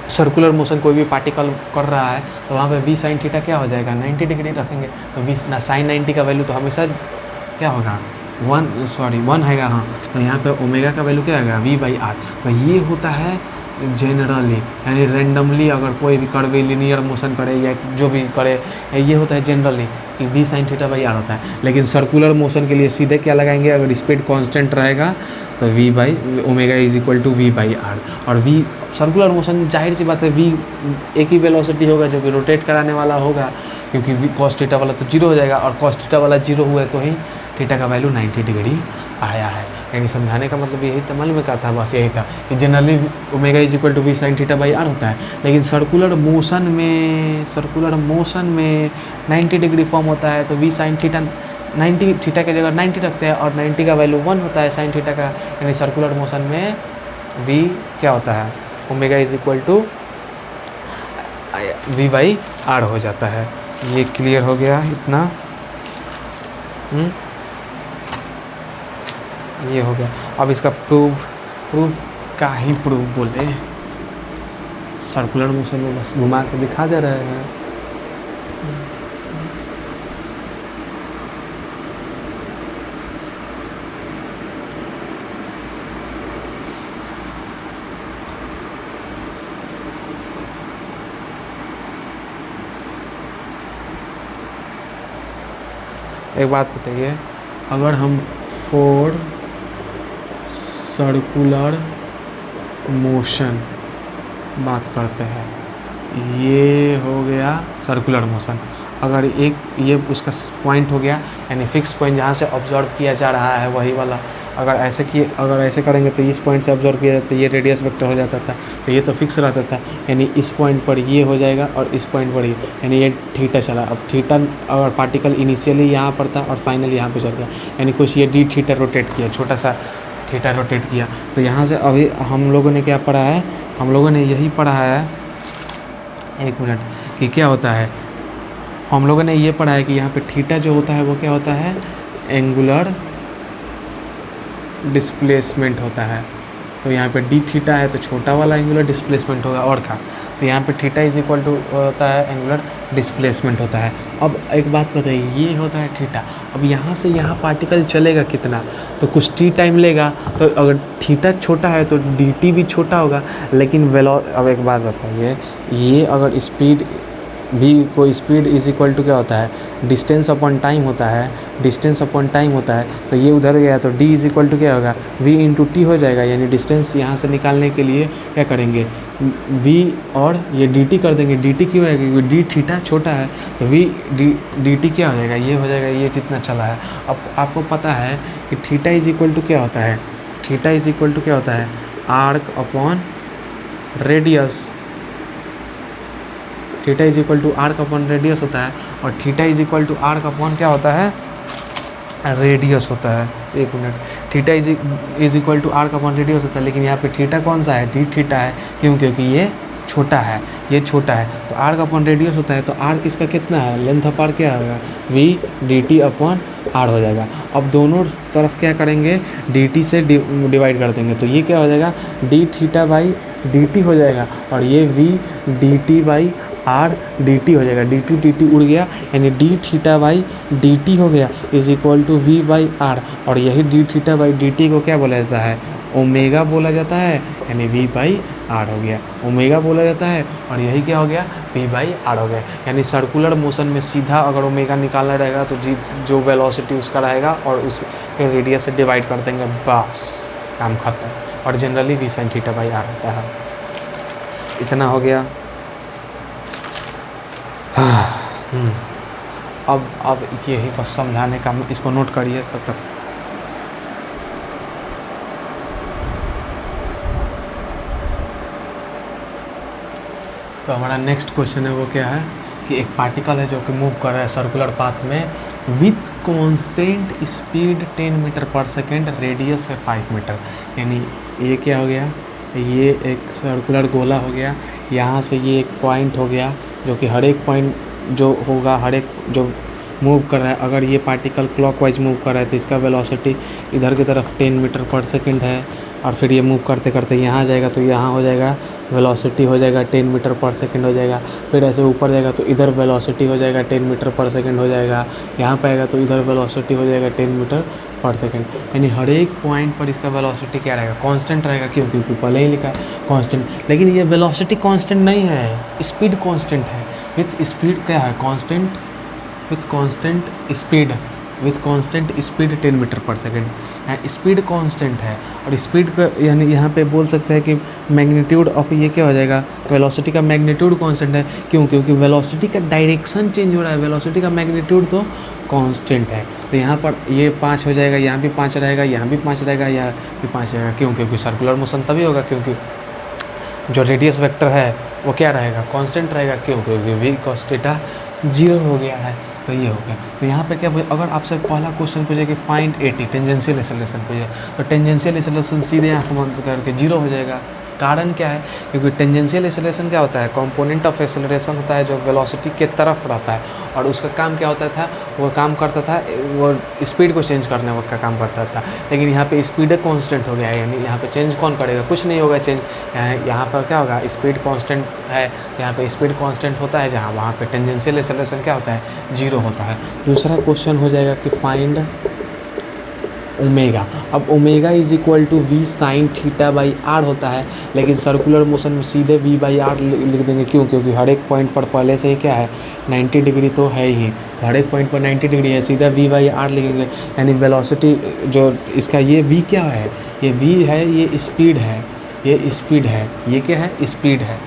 सर्कुलर मोशन कोई भी पार्टिकल कर रहा है तो वहाँ पे v साइन थीटा क्या हो जाएगा, 90 डिग्री रखेंगे। तो v साइन 90 का वैल्यू तो हमेशा क्या होगा, 1 हैगा। हाँ, तो यहाँ पे ओमेगा का वैल्यू क्या आएगा, v बाई आर। तो ये होता है जनरली, यानी रेंडमली अगर कोई भी कर्व लीनियर मोशन करे या जो भी करे, ये होता है जनरली कि v sine theta by R होता है। लेकिन सर्कुलर मोशन के लिए सीधे क्या लगाएंगे, अगर स्पीड कांस्टेंट रहेगा तो v by omega is equal to v by R. और v सर्कुलर मोशन, जाहिर सी बात है, v एक ही वेलोसिटी होगा जो कि रोटेट कराने वाला होगा, क्योंकि v cos थीटा वाला तो 0 हो जाएगा, और cos थीटा वाला 0 हुआ है तो ही थीटा का वैल्यू 90 डिग्री आया है। यानी समझाने का मतलब यही था, मालूम में क्या था, बस यही था कि generally omega is equal to v sine theta by R होता है। लेकिन सर्कुलर मोशन में 90 डिग्री फॉर्म होता है, तो v साइन थीटा 90 थीटा की जगह 90 रखते हैं, और 90 का वैल्यू 1 होता है साइन थीटा का। यानी सर्कुलर मोशन में v क्या होता है, omega is equal to v by R हो जाता है। ये क्लियर हो गया इतना? ये हो गया। अब इसका प्रूफ का ही प्रूफ बोले, सर्कुलर मोशन में बस घुमा के दिखा दे रहे हैं। एक बात बताइए, अगर हम फोर सर्कुलर मोशन बात करते हैं, ये हो गया सर्कुलर मोशन। अगर एक ये उसका पॉइंट हो गया, यानी फिक्स पॉइंट जहाँ से ऑब्जर्व किया जा रहा है वही वाला, अगर ऐसे करेंगे तो इस पॉइंट से ऑब्जर्व किया जाता है, ये रेडियस वेक्टर हो जाता था, तो ये तो फिक्स रहता था। यानी इस पॉइंट पर ये हो जाएगा और इस पॉइंट पर ये, यानी ये थीटा चला। अब थीटा अगर पार्टिकल इनिशियली यहाँ पर था और फाइनली यहाँ पे चल गया, यानी कुछ ये डी थीटा रोटेट किया, छोटा सा थीटा रोटेट किया। तो यहाँ से अभी हम लोगों ने क्या पढ़ा है, हम लोगों ने यही पढ़ा है, एक मिनट, कि क्या होता है, हम लोगों ने ये पढ़ा है कि यहाँ पे थीटा जो होता है वो क्या होता है, एंगुलर डिस्प्लेसमेंट होता है। तो यहाँ पे डी थीटा है तो छोटा वाला एंगुलर डिस्प्लेसमेंट होगा, और क्या, तो यहाँ पे थीटा इज इक्वल टू होता है एंगुलर डिस्प्लेसमेंट होता है। अब एक बात बताइए, ये होता है थीटा। अब यहाँ से यहाँ पार्टिकल चलेगा कितना, तो कुछ टी टाइम लेगा, तो अगर थीटा छोटा है तो डी टी भी छोटा होगा। लेकिन अब एक बात बताइए, ये अगर स्पीड वी को स्पीड इज इक्वल टू क्या होता है, डिस्टेंस अपॉन टाइम होता है, डिस्टेंस अपॉन टाइम होता है। तो ये उधर गया तो डी इज इक्वल टू क्या होगा, वी इंटू टी हो जाएगा। यानी डिस्टेंस यहाँ से निकालने के लिए क्या करेंगे, वी और ये डी टी कर देंगे। डी टी क्यों है, क्योंकि डी थीटा छोटा है, तो वी डी टी क्या हो जाएगा, ये हो जाएगा, ये जितना चला है। अब आपको पता है कि थीटा इज इक्वल टू क्या होता है, थीटा इज इक्वल टू क्या होता है, arc upon radius. Theta is equal to arc upon radius होता है, और theta is equal to arc upon क्या होता है, रेडियस होता है। एक minute, theta is equal to arc upon radius होता है, लेकिन यहाँ पे थीटा कौन सा है, डी थीटा है। क्यों, क्योंकि ये छोटा है, ये छोटा है, तो आर्क अपॉन रेडियस होता है। तो आर्क इसका कितना है, लेंथ ऑफ आर्क क्या होगा, V D T upon R हो जाएगा। अब दोनों तरफ क्या करेंगे, डी टी से डिवाइड कर देंगे, तो ये क्या हो जाएगा, D theta by D T हो जाएगा, और ये V D T by R D T हो जाएगा। डी टी उड़ गया, यानी D theta by D T हो गया is equal to V by R. और यही D theta by D T को क्या बोला जाता है, ओमेगा बोला जाता है, यानी वी बाई आर हो गया, ओमेगा बोला जाता है। और यही क्या हो गया, वी बाई आर हो गया। यानी सर्कुलर मोशन में सीधा अगर ओमेगा निकालना रहेगा तो जो वेलोसिटी उसका रहेगा और उस रेडियस से डिवाइड कर देंगे, बस काम खत्म। और generally V sine theta by R होता है। इतना हो गया। अब यही बस समझाने का, इसको नोट करिए तब तक। तो हमारा नेक्स्ट क्वेश्चन है वो क्या है कि एक पार्टिकल है जो कि मूव कर रहा है सर्कुलर पाथ में विथ कांस्टेंट स्पीड 10 मीटर पर सेकेंड, रेडियस है 5 मीटर। यानी ये क्या हो गया, ये एक सर्कुलर गोला हो गया, यहाँ से ये एक पॉइंट हो गया जो कि हर एक पॉइंट जो होगा, हर एक जो मूव कर रहा है, अगर ये पार्टिकल क्लॉकवाइज मूव कर रहा है तो इसका वेलोसिटी इधर की तरफ 10 मीटर पर सेकंड है। और फिर ये मूव करते करते यहाँ जाएगा तो यहाँ हो जाएगा, वेलोसिटी हो जाएगा 10 मीटर पर सेकंड हो जाएगा। फिर ऐसे ऊपर जाएगा तो इधर वेलोसिटी हो जाएगा 10 मीटर पर सेकंड हो जाएगा। यहाँ पे आएगा तो इधर वेलोसिटी हो जाएगा 10 मीटर पर सेकंड। यानी हर एक पॉइंट पर इसका वेलोसिटी क्या रहेगा, कांस्टेंट रहेगा। क्यों, क्योंकि पहले ही लिखा है कांस्टेंट। लेकिन ये वेलोसिटी कांस्टेंट नहीं है, स्पीड कांस्टेंट है। विथ स्पीड क्या है, constant, with constant speed, with constant speed 10 metre per second. Speed constant है, और स्पीड का यानी यहाँ पे बोल सकते हैं कि मैग्नीट्यूड ऑफ ये क्या हो जाएगा, वेलोसिटी का मैग्नीट्यूड कांस्टेंट है। क्यों, क्योंकि वेलोसिटी का डायरेक्शन चेंज हो रहा है, वेलोसिटी का मैग्नीट्यूड तो कांस्टेंट है। तो यहाँ पर ये 5 हो जाएगा, यहाँ भी 5 रहेगा, यहाँ भी 5 रहेगा, यहाँ भी 5 रहेगा। क्यों, क्योंकि सर्कुलर मोशन तभी होगा क्योंकि जो रेडियस वेक्टर है वो क्या रहेगा, कांस्टेंट रहेगा। क्यों, क्योंकि वी कॉस थीटा 0 हो गया है। तो ये हो गया। तो यहाँ पे क्या, अगर आपसे पहला क्वेश्चन पूछे कि फाइंड एटी टेंजेंशियल एक्सेलरेशन पूछे, तो टेंजेंशियल एक्सेलरेशन सीधे आँख बंद करके 0 हो जाएगा। कारण क्या है, क्योंकि टेंजेंशियल एक्सेलरेशन क्या होता है, कंपोनेंट ऑफ एक्सेलरेशन होता है जो वेलोसिटी के तरफ रहता है, और उसका काम क्या होता था, वो काम करता था, वो स्पीड को चेंज करने का काम करता था। लेकिन यहाँ पे स्पीड कांस्टेंट हो गया है, यानी यहाँ पे चेंज कौन करेगा, कुछ नहीं होगा चेंज। यहाँ पर क्या होगा, स्पीड कांस्टेंट है, यहाँ पे स्पीड कांस्टेंट होता है जहाँ, वहाँ पे टेंजेंशियल एक्सेलरेशन क्या होता है, 0 होता है। दूसरा क्वेश्चन हो जाएगा कि फाइंड ओमेगा। अब omega is equal to V sine theta by R होता है, लेकिन सर्कुलर मोशन में सीधे वी बाई आर लिख देंगे। क्यों, क्योंकि हर एक पॉइंट पर पहले से ही क्या है, 90 डिग्री तो है ही, तो हर एक पॉइंट पर 90 डिग्री है, सीधा वी बाई आर लिखेंगे। यानी वेलोसिटी जो इसका, ये वी क्या है, ये वी है, ये स्पीड है, ये स्पीड है, ये क्या है, स्पीड है।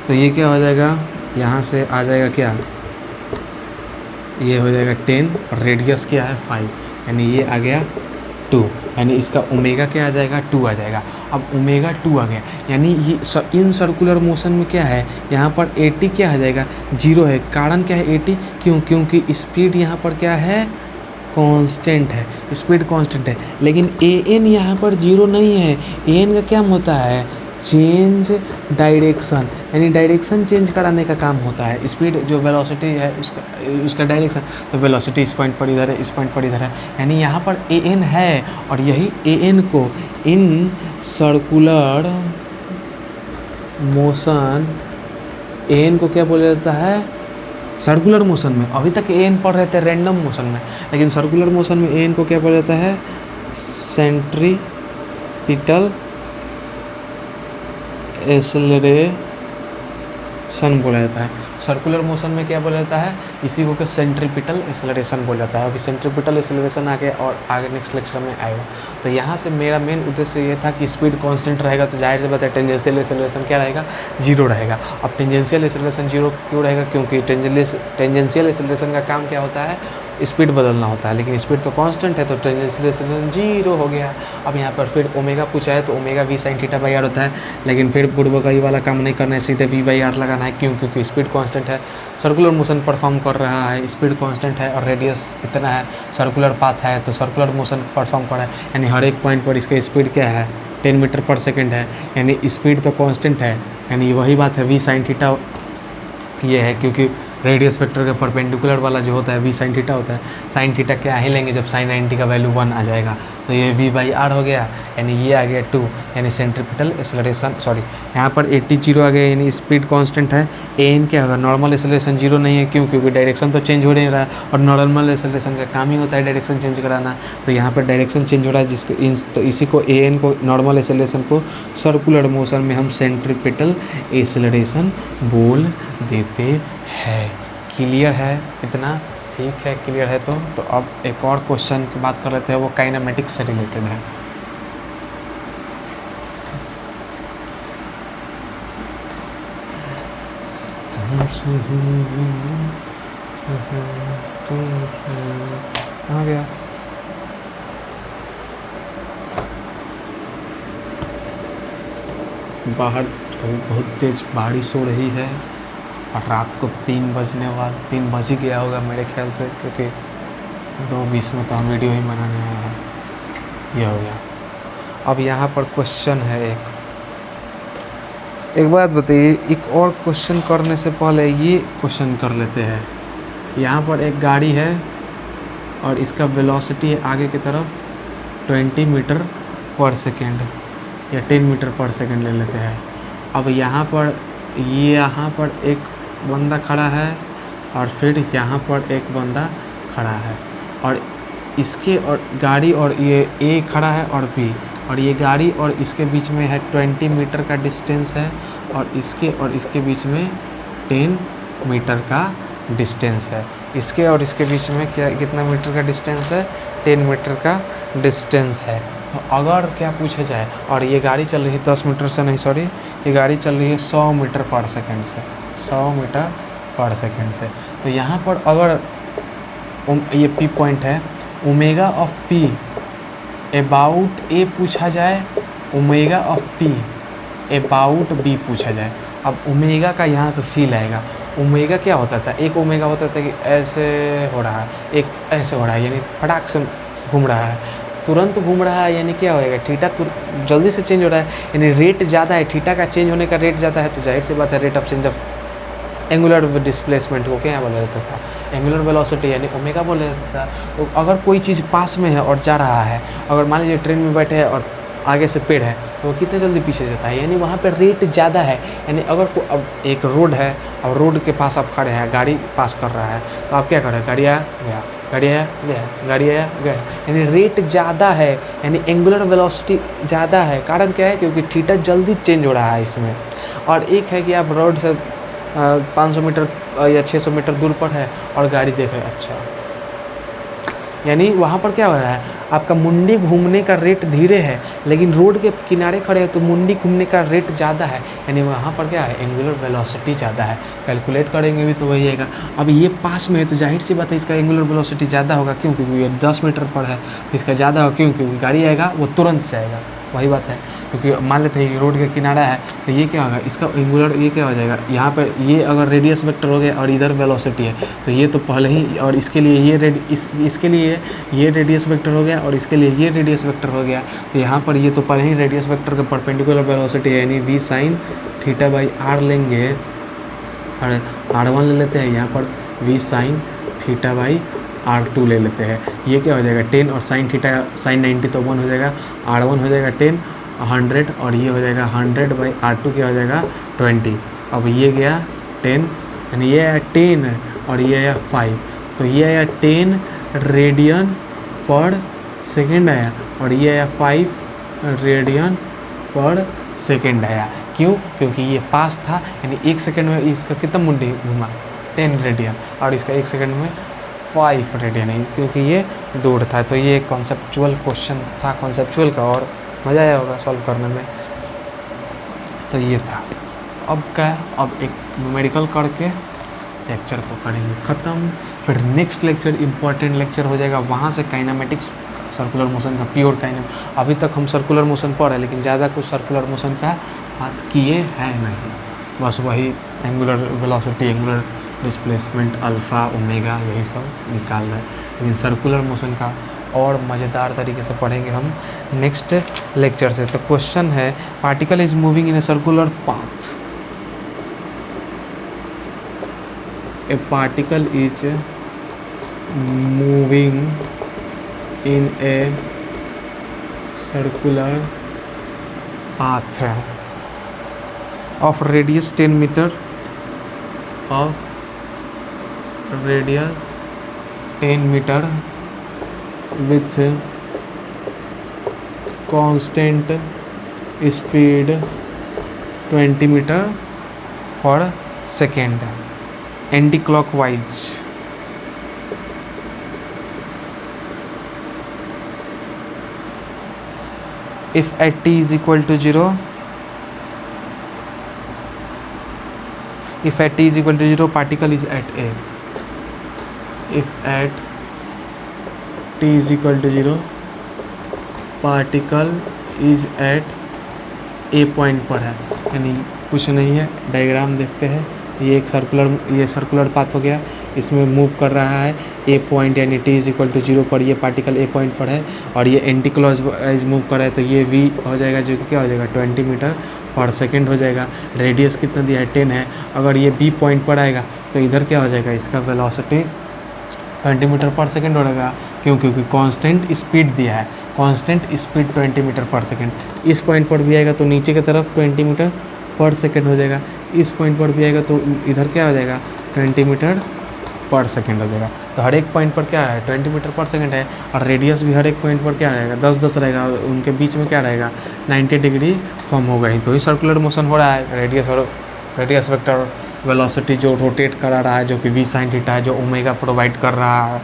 तो ये क्या हो जाएगा, यहाँ से आ जाएगा क्या, ये हो जाएगा 10, और रेडियस क्या है 5, यानी ये आ गया 2, यानी इसका ओमेगा क्या आ जाएगा, 2 आ जाएगा। अब ओमेगा 2 आ गया, यानी ये इन सर्कुलर मोशन में क्या है, यहाँ पर 80 क्या आ जाएगा, 0 है। कारण क्या है 80, क्यों, क्योंकि स्पीड यहाँ पर क्या है, कांस्टेंट है, स्पीड कांस्टेंट है। लेकिन ए एन यहाँ पर 0 नहीं है, ए एन का क्या होता है, चेंज डायरेक्शन, यानी डायरेक्शन चेंज कराने का काम होता है। स्पीड जो वेलोसिटी है उसका डायरेक्शन, तो वेलोसिटी इस पॉइंट पर इधर है, इस पॉइंट पर इधर है, यानी यहाँ पर ए एन है। और यही ए एन को in circular motion, A N को क्या बोला जाता है, सर्कुलर मोशन में। अभी तक ए एन पढ़ रहे थे रैंडम मोशन में, लेकिन सर्कुलर मोशन में ए एन को क्या बोला जाता है, सेंट्रीपिटल एक्सेलरेशन सन बोला जाता है। सर्कुलर मोशन में क्या बोला जाता है, इसी को सेंट्रीपिटल एक्सेलरेशन बोला जाता है। अभी सेंट्रीपिटल एक्सेलरेशन आगे और आगे नेक्स्ट लेक्चर में आएगा। तो यहाँ से मेरा मेन उद्देश्य ये था कि स्पीड कांस्टेंट रहेगा तो जाहिर से बात है टेंजेंशियल एक्सेलरेशन क्या रहेगा, जीरो रहेगा। अब टेंजेंशियल एक्सेलरेशन जीरो क्यों रहेगा, क्योंकि टेंजेंशियल एक्सेलरेशन का काम क्या होता है, स्पीड बदलना होता है, लेकिन स्पीड तो कांस्टेंट है तो टेंजेंशियल एक्सेलरेशन जीरो हो गया। अब यहाँ पर फिर ओमेगा पूछा है तो omega V sine theta by R होता है, लेकिन फिर बुड़बक ये वाला काम नहीं करना है, सीधे वी बाई आर लगाना है। क्यों, क्योंकि स्पीड कांस्टेंट है, सर्कुलर मोशन परफॉर्म कर रहा है, स्पीड कांस्टेंट है और रेडियस इतना है, सर्कुलर पाथ है तो सर्कुलर मोशन परफॉर्म कर रहा है, यानी हर एक पॉइंट पर इसका स्पीड क्या है 10 मीटर पर सेकेंड है, यानी स्पीड तो कांस्टेंट है, यानी वही बात है वी साइन थीटा ये है, क्योंकि रेडियस वेक्टर के परपेंडिकुलर वाला जो होता है वी साइन थीटा होता है। साइन थीटा क्या ही लेंगे जब साइन 90 का वैल्यू 1 आ जाएगा, तो ये वी बाई आर हो गया, यानी ये आ गया 2, यानी सेंट्रीपिटल एक्सेलरेशन सॉरी यहाँ पर 80 जीरो आ गया, यानी स्पीड कांस्टेंट है। एन क्या होगा, नॉर्मल एक्सेलरेशन जीरो नहीं है, क्यों, क्योंकि डायरेक्शन तो चेंज हो नहीं रहा है और नॉर्मल एक्सेलरेशन का काम ही होता है डायरेक्शन चेंज कराना। तो यहाँ पर डायरेक्शन चेंज हो रहा है जिसके तो इसी को एन को नॉर्मल एक्सेलरेशन को सर्कुलर मोशन में हम सेंट्रीपिटल एक्सेलरेशन बोल देते हैं। क्लियर है इतना, ठीक है क्लियर है। तो अब एक और क्वेश्चन की बात कर लेते हैं, वो काइनेमेटिक्स से रिलेटेड है। आ गया बाहर बहुत तेज बारिश हो रही है और रात को 3 बज ही गया होगा मेरे ख्याल से, क्योंकि 2:20 में तो हम वीडियो ही बनाने आए हैं। ये हो गया। अब यहाँ पर क्वेश्चन है एक बात बताइए, एक और क्वेश्चन करने से पहले ये क्वेश्चन कर लेते हैं। यहाँ पर एक गाड़ी है और इसका वेलोसिटी है आगे की तरफ 20 मीटर पर सेकेंड या 10 मीटर पर सेकेंड ले लेते हैं। अब यहाँ पर एक बंदा खड़ा है और फिर यहाँ पर एक बंदा खड़ा है और इसके और गाड़ी और ये ए खड़ा है और बी, और ये गाड़ी और इसके बीच में है 20 मीटर का डिस्टेंस है और इसके बीच में 10 मीटर का डिस्टेंस है। इसके और इसके बीच में कितना मीटर का डिस्टेंस है, 10 मीटर का डिस्टेंस है। तो अगर क्या पूछा जाए, और ये गाड़ी चल रही है 10 मीटर से नहीं सॉरी, ये गाड़ी चल रही है 100 मीटर पर सेकेंड से, 100 मीटर पर सेकेंड से। तो यहाँ पर अगर ये पी पॉइंट है, omega of P about A पूछा जाए, omega of P about B पूछा जाए। अब ओमेगा का यहाँ पे फील आएगा। ओमेगा क्या होता था, एक ओमेगा होता था कि ऐसे हो रहा है, एक ऐसे हो रहा है, यानी फटाक से घूम रहा है, तुरंत घूम रहा है, यानी क्या होएगा, थीटा जल्दी से चेंज हो रहा है, यानी रेट ज़्यादा है, थीटा का चेंज होने का रेट ज़्यादा है, तो जाहिर सी बात है rate of change of angular displacement को क्या बोला जाता था, एंगुलर वेलोसिटी यानी ओमेगा बोला जाता था। तो अगर कोई चीज़ पास में है और जा रहा है, अगर मान लीजिए ट्रेन में बैठे हैं और आगे से पेड़ है तो वो कितने जल्दी पीछे जाता है, यानी वहाँ पर रेट ज़्यादा है। यानी अगर अब एक रोड है और रोड के पास आप खड़े हैं, गाड़ी पास कर रहा है, तो आप क्या करें, गाड़ी आया गया, गाड़ी आया गया, गाड़ी आया गया, यानी रेट ज़्यादा है, यानी एंगुलर वेलोसिटी ज़्यादा है। कारण क्या है, क्योंकि थीटा जल्दी चेंज हो रहा है इसमें। और एक है कि आप रोड से 500 मीटर या 600 मीटर दूर पर है और गाड़ी देख रहे हैं, अच्छा, यानी वहाँ पर क्या हो रहा है, आपका मुंडी घूमने का रेट धीरे है, लेकिन रोड के किनारे खड़े हैं तो मुंडी घूमने का रेट ज़्यादा है, यानी वहाँ पर क्या है, एंगुलर वेलोसिटी ज़्यादा है। कैलकुलेट करेंगे भी तो वही आएगा। अब ये पास में है तो जाहिर सी बात है इसका एंगुलर वेलोसिटी ज़्यादा होगा, क्यों, क्योंकि ये 10 मीटर पर है तो इसका ज़्यादा होगा, क्यों, क्योंकि गाड़ी आएगा वो तुरंत से आएगा, वही बात है। क्योंकि मान लेते हैं कि रोड का किनारा है तो ये क्या होगा, इसका एंगुलर ये क्या हो जाएगा, यहाँ पर ये अगर रेडियस वेक्टर हो गया और इधर वेलोसिटी है तो ये तो पहले ही, और इसके लिए ये इसके लिए ये रेडियस वेक्टर हो गया और इसके लिए ये रेडियस वेक्टर हो गया, तो यहाँ पर ये तो पहले ही रेडियस वेक्टर का परपेंडिकुलर वेलोसिटी है, यानी V sine theta by R लेंगे और R1 ले लेते हैं, यहाँ पर we sine theta by R2 ले लेते हैं। ये क्या हो जाएगा 10 और साइन थीटा साइन 90 तो 1 हो जाएगा, R1 हो जाएगा 10 100 और ये हो जाएगा 100 बाई R2 क्या हो जाएगा 20। अब ये गया 10, यानी ये आया 10 और ये आया 5, तो ये आया 10 रेडियन पर सेकेंड आया और ये आया 5 रेडियन पर सेकेंड आया। क्यों? क्योंकि ये पास था, यानी 1 सेकंड में इसका कितना मुंडी घुमा, 10 रेडियन, और इसका 1 सेकंड में 5 रेडियन है, क्योंकि ये दूर था। तो ये कॉन्सेप्चुअल क्वेश्चन था, कॉन्सेप्चुअल का, और मज़ा आया होगा सॉल्व करने में। तो ये था। अब क्या, अब एक न्यूमेरिकल करके लेक्चर को करेंगे ख़त्म। फिर नेक्स्ट लेक्चर इम्पॉर्टेंट लेक्चर हो जाएगा, वहाँ से काइनेमेटिक्स, सर्कुलर मोशन का प्योर काइनेम। अभी तक हम सर्कुलर मोशन पढ़ रहे, लेकिन ज़्यादा कुछ सर्कुलर मोशन का बात किए हैं नहीं, बस वही angular velocity, angular displacement, alpha, omega, यही सब निकाल रहे हैं। लेकिन सर्कुलर मोशन का और मज़ेदार तरीके से पढ़ेंगे हम नेक्स्ट लेक्चर से। तो क्वेश्चन है, particle is moving in a circular path, a particle is moving in a circular path of radius 10 metre, of radius 10 metre with constant speed 20 meter per second anti-clockwise. If at t is equal to 0, if at t is equal to 0, particle is at A. If at t is equal to 0, particle is at a point पर है, यानी कुछ नहीं है। डायग्राम देखते हैं, ये एक सर्कुलर पाथ हो गया, इसमें मूव कर रहा है ए पॉइंट, यानी t इज इक्वल टू 0 पर ये पार्टिकल ए पॉइंट पर है, और ये एंटी क्लॉकवाइज मूव कर रहा है, तो ये v हो जाएगा, जो कि क्या हो जाएगा 20 मीटर पर सेकेंड हो जाएगा। रेडियस कितना दिया है 10 है, अगर ये b पॉइंट पर आएगा तो इधर क्या हो जाएगा, इसका वेलोसिटी 20 मीटर पर सेकेंड हो जाएगा। क्यों? क्योंकि कांस्टेंट स्पीड दिया है, कांस्टेंट स्पीड 20 मीटर पर सेकेंड। इस पॉइंट पर भी आएगा तो नीचे की तरफ 20 मीटर पर सेकेंड हो जाएगा, इस पॉइंट पर भी आएगा तो इधर क्या हो जाएगा 20 मीटर पर सेकेंड हो जाएगा। तो हर एक पॉइंट पर क्या है 20 मीटर पर सेकेंड है, और रेडियस भी हर एक पॉइंट पर क्या रहेगा 10-10 रहेगा, और उनके बीच में क्या रहेगा 90 डिग्री फॉर्म होगा ही। तो ही सर्कुलर मोशन हो रहा है। रेडियस वेक्टर वेलोसिटी जो रोटेट करा रहा है, जो कि v sin थीटा है, जो ओमेगा प्रोवाइड कर रहा है,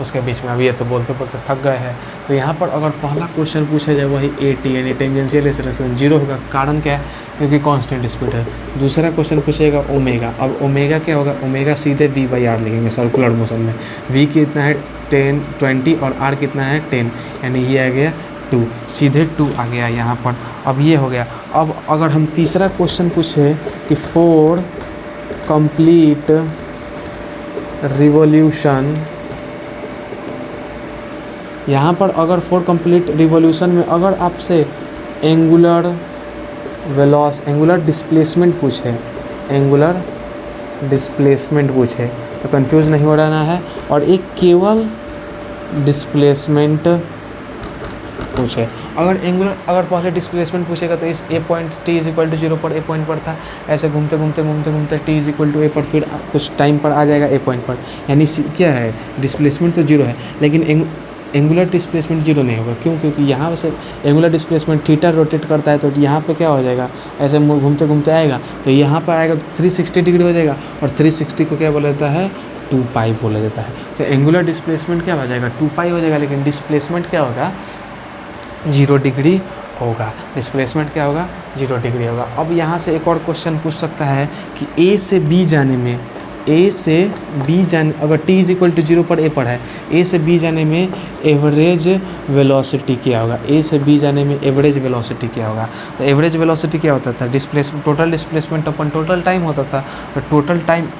उसके बीच में। अभी ये तो बोलते बोलते थक गए हैं। तो यहाँ पर अगर पहला क्वेश्चन पूछा जाए वही AT यानी टेंजेंशियल एक्सेलरेशन 0 होगा। कारण क्या है? क्योंकि कांस्टेंट स्पीड है। दूसरा क्वेश्चन पूछेगा ओमेगा। अब ओमेगा क्या होगा? ओमेगा सीधे v/r लिखेंगे सर्कुलर मोशन में। v कितना है 20 और r कितना है 10, यानी ये आ गया 2, सीधे 2 आ गया यहाँ पर। अब ये हो गया। अब अगर हम तीसरा क्वेश्चन पूछे कि फॉर कंप्लीट रिवॉल्यूशन, यहाँ पर अगर फॉर कंप्लीट रिवॉल्यूशन में अगर आपसे एंगुलर डिस्प्लेसमेंट पूछे, तो कंफ्यूज नहीं हो रहना है। और एक केवल डिस्प्लेसमेंट पूछे, अगर पहले डिस्प्लेसमेंट पूछेगा तो इस a point t is equal to 0 पर ए पॉइंट पर था, ऐसे घूमते घूमते t इज इक्वल टू ए पर फिर कुछ टाइम पर आ जाएगा ए पॉइंट पर, यानी क्या है डिस्प्लेसमेंट तो 0 है, लेकिन एंगुलर डिस्प्लेसमेंट 0 नहीं होगा। क्यों? क्योंकि यहाँ से एंगुलर डिस्प्लेसमेंट थीटा रोटेट करता है, तो यहाँ पे क्या हो जाएगा ऐसे घूमते घूमते आएगा, तो यहाँ पर आएगा तो 360 डिग्री हो जाएगा, और 360 को क्या बोला जाता है 2 पाई बोला जाता है। तो एंगुलर डिस्प्लेसमेंट क्या हो जाएगा 2 पाई हो जाएगा, लेकिन डिस्प्लेसमेंट क्या होगा 0 डिग्री होगा। डिस्प्लेसमेंट क्या होगा 0 डिग्री होगा। अब यहाँ से एक और क्वेश्चन पूछ सकता है कि A से B जाने में, अगर t इज इक्वल टू 0 पर A पर है, A से B जाने में एवरेज वेलोसिटी क्या होगा, A से B जाने में एवरेज वेलोसिटी क्या होगा। तो एवरेज वेलोसिटी क्या होता था टोटल डिस्प्लेसमेंट अपन टोटल टाइम होता था। तो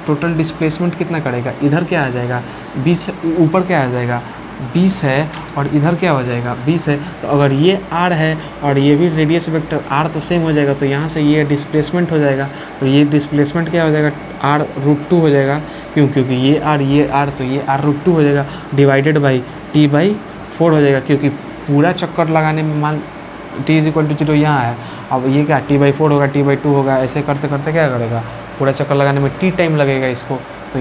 टोटल डिस्प्लेसमेंट कितना करेगा, इधर क्या आ जाएगा 20, ऊपर क्या आ जाएगा 20 है, और इधर क्या हो जाएगा 20 है। तो अगर ये r है और ये भी रेडियस वेक्टर r तो सेम हो जाएगा, तो यहाँ से ये डिस्प्लेसमेंट हो जाएगा। तो ये डिस्प्लेसमेंट क्या हो जाएगा r√2 हो जाएगा। क्यों? क्योंकि ये r तो ये r√2 हो जाएगा, डिवाइडेड बाई t/4 हो जाएगा। क्योंकि पूरा चक्कर लगाने में मान t इज इक्वल टू 0 यहाँ है, अब ये क्या t/4 होगा, t/2 होगा, ऐसे करते करते क्या करेगा पूरा चक्कर लगाने में t टाइम लगेगा इसको, तो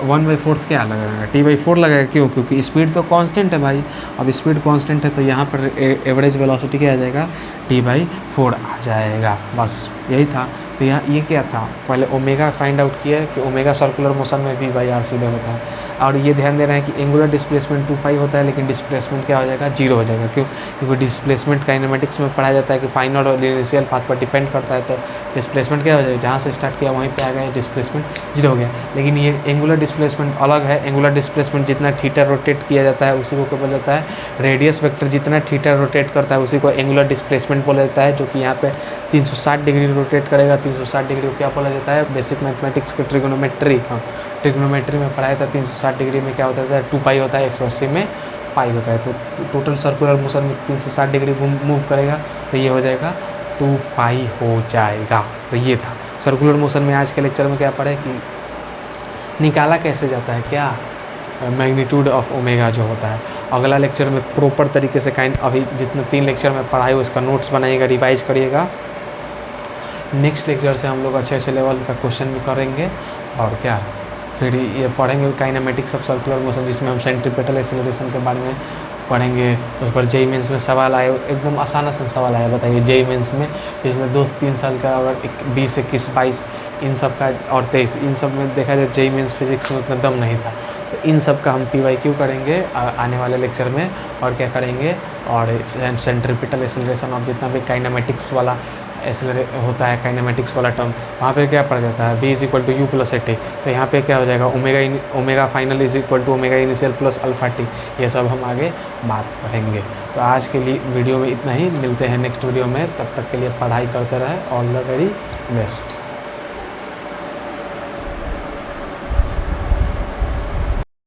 1/4 क्या लगेगा, t/4 लगेगा। क्यों? क्योंकि स्पीड तो कांस्टेंट है भाई। अब स्पीड कांस्टेंट है तो यहाँ पर एवरेज वेलोसिटी क्या आ जाएगा, t/4 आ जाएगा। बस यही था। तो ये क्या था, पहले ओमेगा फाइंड आउट किया कि ओमेगा सर्कुलर मोशन में v/r सीधे होता है। और ये ध्यान देना है कि एंगुलर डिस्प्लेसमेंट 2π होता है, लेकिन डिस्प्लेसमेंट क्या हो जाएगा, 0 हो जाएगा। क्यों? क्योंकि डिस्प्लेसमेंट काइनेमेटिक्स में पढ़ा जाता है कि फाइनल और इनिशियल पाथ पर डिपेंड करता है। तो डिस्प्लेसमेंट क्या हो जाएगा, जहाँ से स्टार्ट किया वहीं पे आ गया, डिस्प्लेसमेंट 0 हो गया। लेकिन ये एंगुलर डिस्प्लेसमेंट अलग है। एंगुलर डिस्प्लेसमेंट जितना थीटा रोटेट किया जाता है उसी को क्या बोला जाता है, रेडियस वेक्टर जितना थीटा रोटेट करता है उसी को एंगुलर डिस्प्लेसमेंट बोला जाता है। जो कि यहाँ पे 360 डिग्री रोटेट करेगा। 360 डिग्री को क्या बोला जाता है, बेसिक मैथमेटिक्स के ट्रिग्नोमेट्री, हाँ ट्रिग्नोमेट्री में पढ़ाया था। 360 डिग्री में क्या होता है, 2π होता है, 180 में पाई होता है। तो टोटल सर्कुलर मोशन में 360 डिग्री मूव करेगा तो ये हो जाएगा 2π हो जाएगा। तो ये था सर्कुलर मोशन में। आज के लेक्चर में क्या पढ़े कि निकाला कैसे जाता है, क्या मैग्नीट्यूड ऑफ ओमेगा जो होता है। अगला लेक्चर में प्रॉपर तरीके से अभी जितने 3 लेक्चर में पढ़ाई उसका नोट्स बनाइएगा, रिवाइज करिएगा। नेक्स्ट लेक्चर से हम लोग अच्छे लेवल का क्वेश्चन भी करेंगे। और क्या फिर ये पढ़ेंगे काइनेमेटिक्स ऑफ सर्कुलर मोशन, जिसमें हम सेंट्रीपिटल एक्सेलरेशन के बारे में पढ़ेंगे। उस पर जेईई मेंस में सवाल आए, एकदम आसान सवाल आया। बताइए जेईई मेंस में पिछले 2-3 साल का, अगर 20, 21, 22 इन सब का और 23 इन सब में देखा जाए जेईई मेंस फिजिक्स में उतना दम नहीं था। तो इन सब का हम PYQ करेंगे आने वाले लेक्चर में। और क्या करेंगे, और सेंट्रीपिटल एक्सेलरेशन और जितना भी काइनेमेटिक्स वाला होता है, काइनेमेटिक्स वाला टर्म, वहाँ पे क्या पड़ जाता है, v = u + at। तो यहाँ पे क्या हो जाएगा, omega final = omega initial + alpha t। ये सब हम आगे बात करेंगे। तो आज के लिए वीडियो में इतना ही, मिलते हैं नेक्स्ट वीडियो में। तब तक के लिए पढ़ाई करते रहे। All the very best.